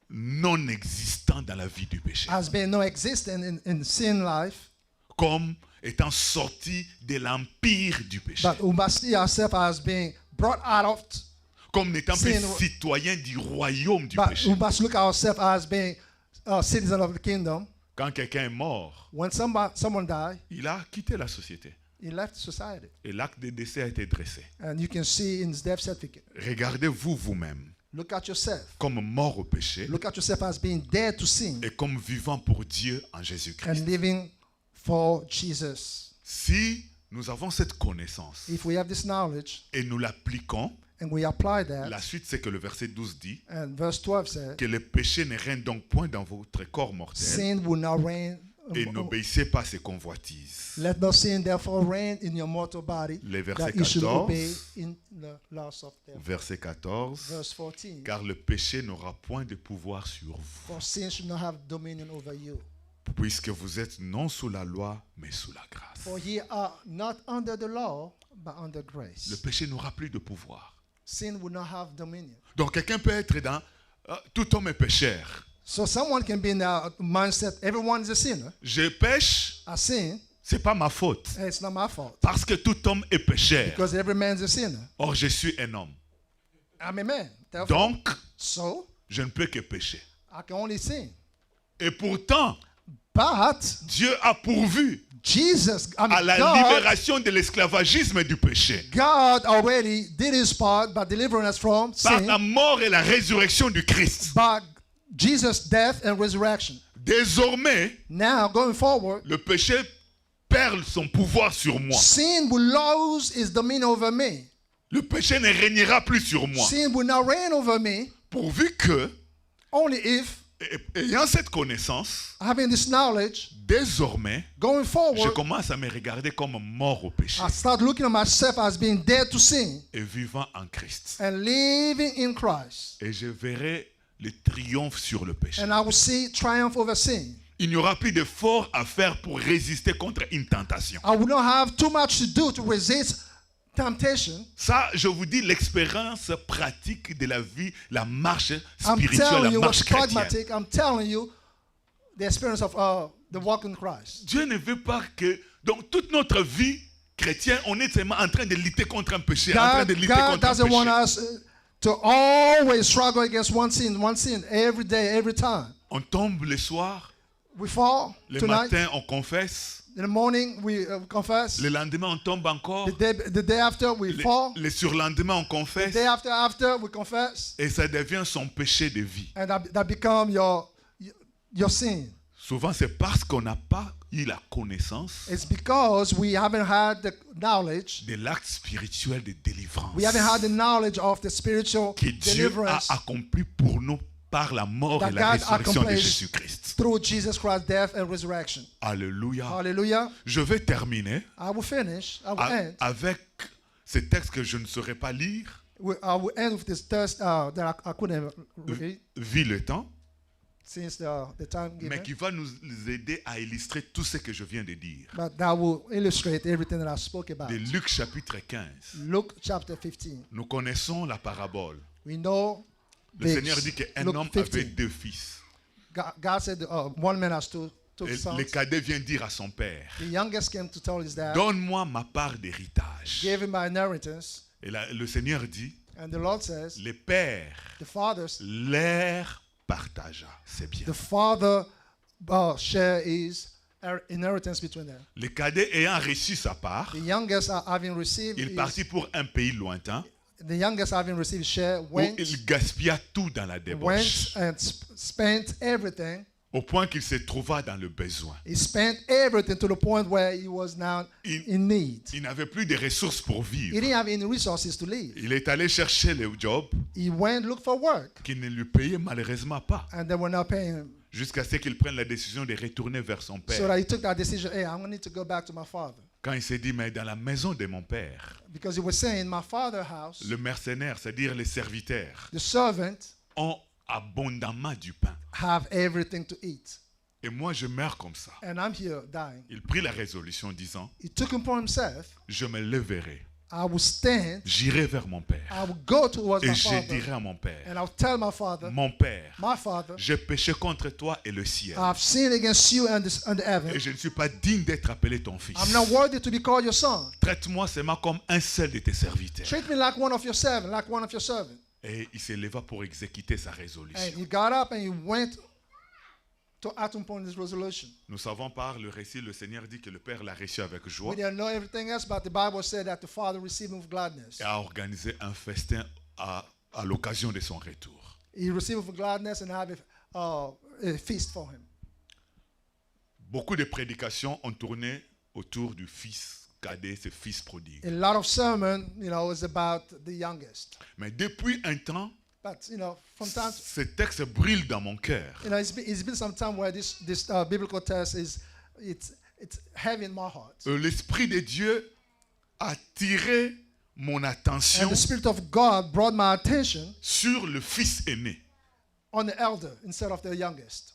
non existants dans la vie du péché, as being no existent in sin life, comme étant sortis de l'empire du péché, but we must see ourselves as being brought out of, comme n'étant plus sin- citoyens du royaume du but péché. we must look at ourselves as being citizens of the kingdom. Quand quelqu'un est mort, When someone died, il a quitté la société he left society. et l'acte de décès a été dressé. And you can see in his death certificate. Regardez-vous vous-même Look at yourself. comme mort au péché Look at yourself as being dead to sin et comme vivant pour Dieu en and Jésus-Christ. living for Jesus. Si nous avons cette connaissance If we have this knowledge et nous l'appliquons, and we apply that, la suite c'est que le verset 12 dit and verse 12 says, que le péché ne règne donc point dans votre corps mortel sin will not reign. et n'obéissez pas à ses convoitises. Let no sin therefore reign in your mortal body, Le verset that you should 14. obey in the laws of death. Verset 14, Verse 14. car le péché n'aura point de pouvoir sur vous, For sin should not have dominion over you. puisque vous êtes non sous la loi, mais sous la grâce. For ye are not under the law, but under grace. Le péché n'aura plus de pouvoir. Sin will not have dominion. Donc quelqu'un peut être dans tout homme est pécheur. So someone can be in the mindset, everyone is a sinner. Je pêche, I sin, c'est pas ma faute, it's not my fault. parce que tout homme est pécheur. Because every man is a sinner. Or je suis un homme. I'm a man. Therefore, Donc so je ne peux que pécher. I can only sin. Et pourtant, But Dieu a pourvu Jesus, à la God, libération de l'esclavagisme du péché. God already did his part by delivering us from Par sin, la mort et la résurrection du Christ. by Jesus' death and resurrection. Désormais, Now, going forward, le péché perd son pouvoir sur moi. sin will lose its dominion over me. Le péché ne régnera plus sur moi. Sin will not reign over me, Pourvu que, only if, ayant cette connaissance, having this knowledge, désormais, going je forward, commence à me regarder comme mort au péché I start looking at myself as being dead to sin et vivant en Christ. and living in Christ. Et je verrai le triomphe sur le péché. And I will see triumph over sin. Il n'y aura plus d'efforts à faire pour résister contre une tentation. I will not have too much to do to resist temptation. Ça, je vous dis l'expérience pratique de la vie, la marche I'm spirituelle, telling la you marche what's chrétienne. pragmatic. I'm telling you the experience of the walk in Christ. Dieu ne veut pas que, donc toute notre vie chrétienne, on est seulement en train de lutter contre un péché, en train de lutter God contre un doesn't want péché. us to always struggle against one sin every day, every time. On tombe le soir, we fall Le tonight. matin, on confesse. In the morning, we confess. Le lendemain, on tombe encore. The day after, we fall. Le surlendemain, on The confesse. day after, we confess. Et ça devient son péché de vie. And that become your sin. Souvent, c'est parce qu'on n'a pas eu la connaissance It's because we haven't had the knowledge. de l'acte spirituel de délivrance We haven't had the knowledge of the spiritual que Dieu a deliverance accompli pour nous par la mort that et la God résurrection de accomplished Jésus-Christ. through Jesus Christ's death and resurrection. Alléluia. Hallelujah. Je vais terminer I will finish. I will end. avec ce texte que je ne saurais pas lire, I will end with this text that I couldn't read vu le temps, since the time mais given. qui va nous aider à illustrer tout ce que je viens de dire. But that will illustrate everything that I spoke about. De Luc chapitre 15. Luke chapter 15. Nous connaissons la parabole. We know Le Seigneur dit qu'un Luke homme 15. avait deux fils. God said one man has two Et sons. le cadet vient dire à son père, The youngest came to tell his dad, donne-moi ma part d'héritage. gave him my inheritance. Et là, le Seigneur dit, And the Lord says, les pères the fathers, leur partagea. C'est bien. the father share his inheritance between them. Le cadet ayant reçu sa part, The youngest having received il partit pour un pays lointain the youngest having received share où went il gaspilla tout dans la débauche, and spent everything. au point qu'il se trouva dans le besoin. He spent everything to the point where he was now in need. Il n'avait plus de ressources pour He vivre. didn't have any resources to live. Il est allé chercher le job He went look for work, qui ne lui payait malheureusement pas, and they were not paying him. jusqu'à ce qu'il prenne la décision de retourner vers son So père. that he took that decision. Hey, I'm gonna need to go back to my father, Quand il s'est dit, mais dans la maison de mon père, because he was saying, my father's house, le mercenaire, c'est-à-dire les serviteurs, the servant ont abondamment du pain. have everything to eat, Et moi, je meurs comme ça. and I'm here dying. Il prit la résolution disant, He took upon himself, je me leverai, I will stand, j'irai vers mon père. I will go towards Et my je father, dirai à mon père, and I'll tell my father, mon père, my father, j'ai péché contre toi et le ciel. I've sinned against you and the Et heaven. je ne suis pas digne d'être appelé ton fils. I'm not worthy to be called your son. Traite-moi seulement comme un seul de tes serviteurs. Treat me like one of your servants, like one of your servants. Et il s'éleva pour exécuter sa And résolution. he got up and he went to act upon his resolution. Nous savons par le récit, le Seigneur dit que le Père l'a reçu avec joie We didn't know everything else, but the Bible said that the father received him with gladness. et a organisé un festin à l'occasion de son retour. He received him with gladness and had a feast for him. Beaucoup de prédications ont tourné autour du fils cadet, ce fils prodigue. A lot of sermon, is about the youngest. Mais depuis un temps, But, from time to, ce texte brûle dans mon cœur. it's been some time where this biblical text it's heavy in my heart. L'Esprit de Dieu a tiré mon attention And the Spirit of God brought my attention sur le fils aîné. on the elder instead of the youngest.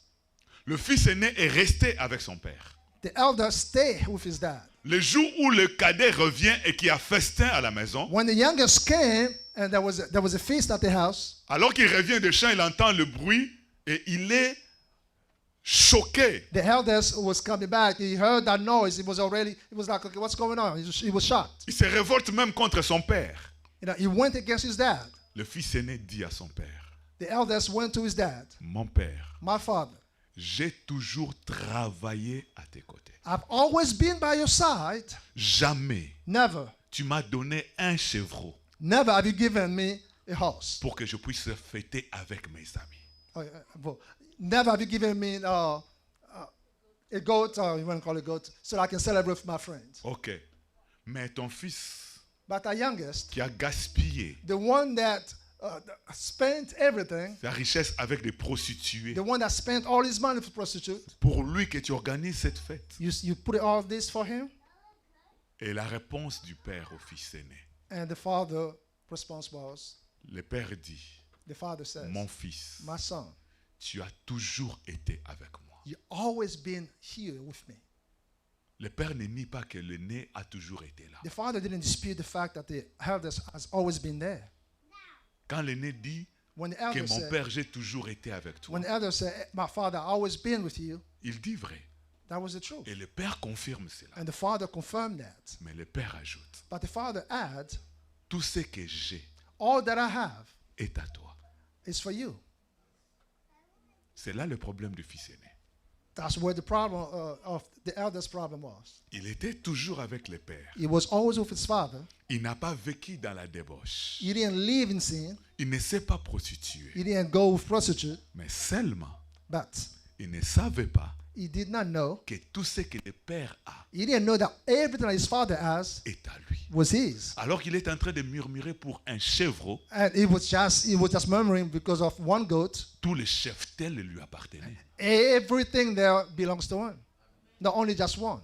Le fils aîné est resté avec son père. The elder stayed with his dad. Le jour où le cadet revient et qui a festin à la maison, When the youngest came and there was a feast at the house, alors qu'il revient de champ, il entend le bruit et il est choqué. the eldest was coming back. He heard that noise. He was like, okay, what's going on? He was shocked. Il se révolte même contre son père. He went against his dad. Le fils aîné dit à son père, The eldest went to his dad. mon père, My father, j'ai toujours travaillé à tes côtés. I've always been by your side. Jamais Never tu m'as donné un chevreau have you given me a horse. pour que je puisse fêter avec mes amis. Never have you given me a goat, or you want to call it a goat, so I can celebrate with my friends. Ok. Mais ton fils But our youngest, qui a gaspillé the one that spent everything, sa richesse avec des prostituées, the one that spent all his money for prostitute, pour lui que tu organises cette fête. you put all this for him? Et la réponse du père au fils aîné. And the father response was, Le père dit, the father says, mon fils, my son, tu as toujours été avec moi. you always been here with me. Le père ne nie pas que l'aîné a toujours été là. The father didn't dispute the fact that the eldest has always been there. Quand l'aîné dit When the que elder mon said, père, j'ai toujours été avec toi, when the elder said, my father always been with you, il dit vrai. that was the truth. Et le père confirme cela. And the father confirmed that. Mais le père ajoute, But the father added, tout ce que j'ai all that I have est à toi. is for you. C'est là le problème du fils aîné. That's where the problem of the eldest problem was. Il était toujours avec le Père. He was always with his father. Il n'a pas vécu dans la débauche. He didn't live in sin. Il ne s'est pas prostitué. He didn't go with prostitute. Mais seulement, But il ne savait pas he did not know. que tout ce que le Père a He didn't know that everything that his father has est à lui. was his. Alors qu'il est en train de murmurer pour un chèvre, And he was just murmuring because of one goat. tout le cheptel lui appartenait. Everything there belongs to him. Not only just one.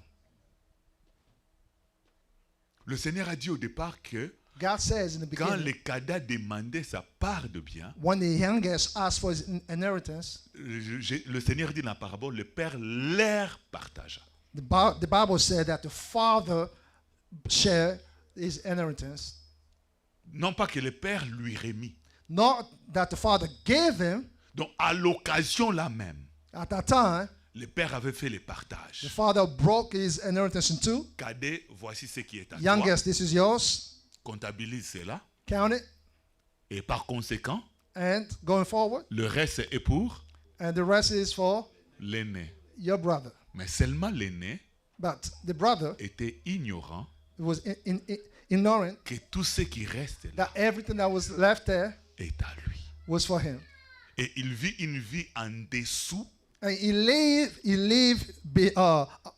Le Seigneur a dit au départ que God says in the quand beginning, le Cada demandait sa part de bien, when the youngest asked for his inheritance, le Seigneur dit dans la parabole, le Père leur partagea. the Bible said that the father shared his inheritance. Non pas que le Père lui remit. Not that the father gave him. Donc à l'occasion là même, At that time, le Père avait fait le the partage. father broke his inheritance in two. Cadet, voici ce qui est à toi. Youngest, this is yours. Comptabilise cela. Count it. Et par conséquent, And going forward. le reste est pour And the rest is for l'aîné. your brother. Mais seulement l'aîné But the brother était ignorant was ignorant que tout ce qui reste là that everything that was left there est à lui. was for him. Et il vit une vie en dessous And he lived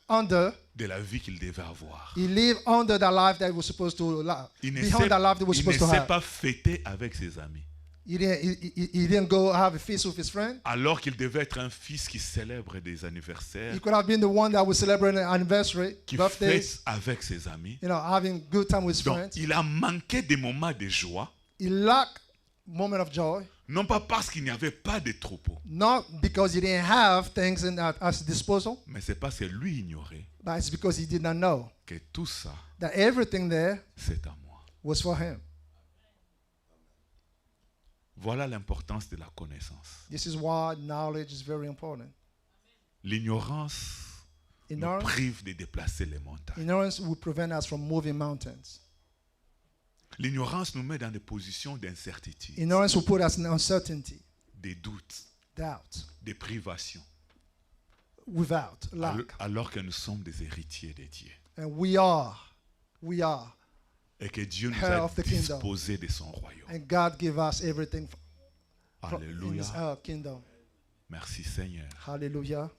under de la vie qu'il devait avoir. the life that he was supposed to live. Il ne Behind that life that he was il ne supposed to s'est have. pas fêté avec ses amis. He didn't go have a feast with his friend. Alors qu'il devait être un fils qui célèbre des anniversaires, He could have been the one that was celebrating an anniversary, qui birthdays, fête avec ses amis. having good time with his Donc, friends. il a manqué des moments de joie, He lacked moment of joy, non pas parce qu'il n'y avait pas de troupeau, not because he didn't have things at his disposal, mais c'est parce que lui ignorait but it's because he did not know que tout ça, that everything there c'est à moi. was for him. Voilà l'importance de la connaissance. This is why knowledge is very important. L'ignorance nous Ignorance, prive de déplacer les montagnes. ignorance will prevent us from moving mountains. L'ignorance nous met dans des positions d'incertitude, Ignorance will put us in uncertainty, des doutes, doubt, des privations, without, lack. alors que nous sommes des héritiers de Dieu. And we are, Et que Dieu nous Heir a of the kingdom. disposé de son royaume. and God give us everything in Alléluia. His kingdom. Merci Seigneur. Hallelujah.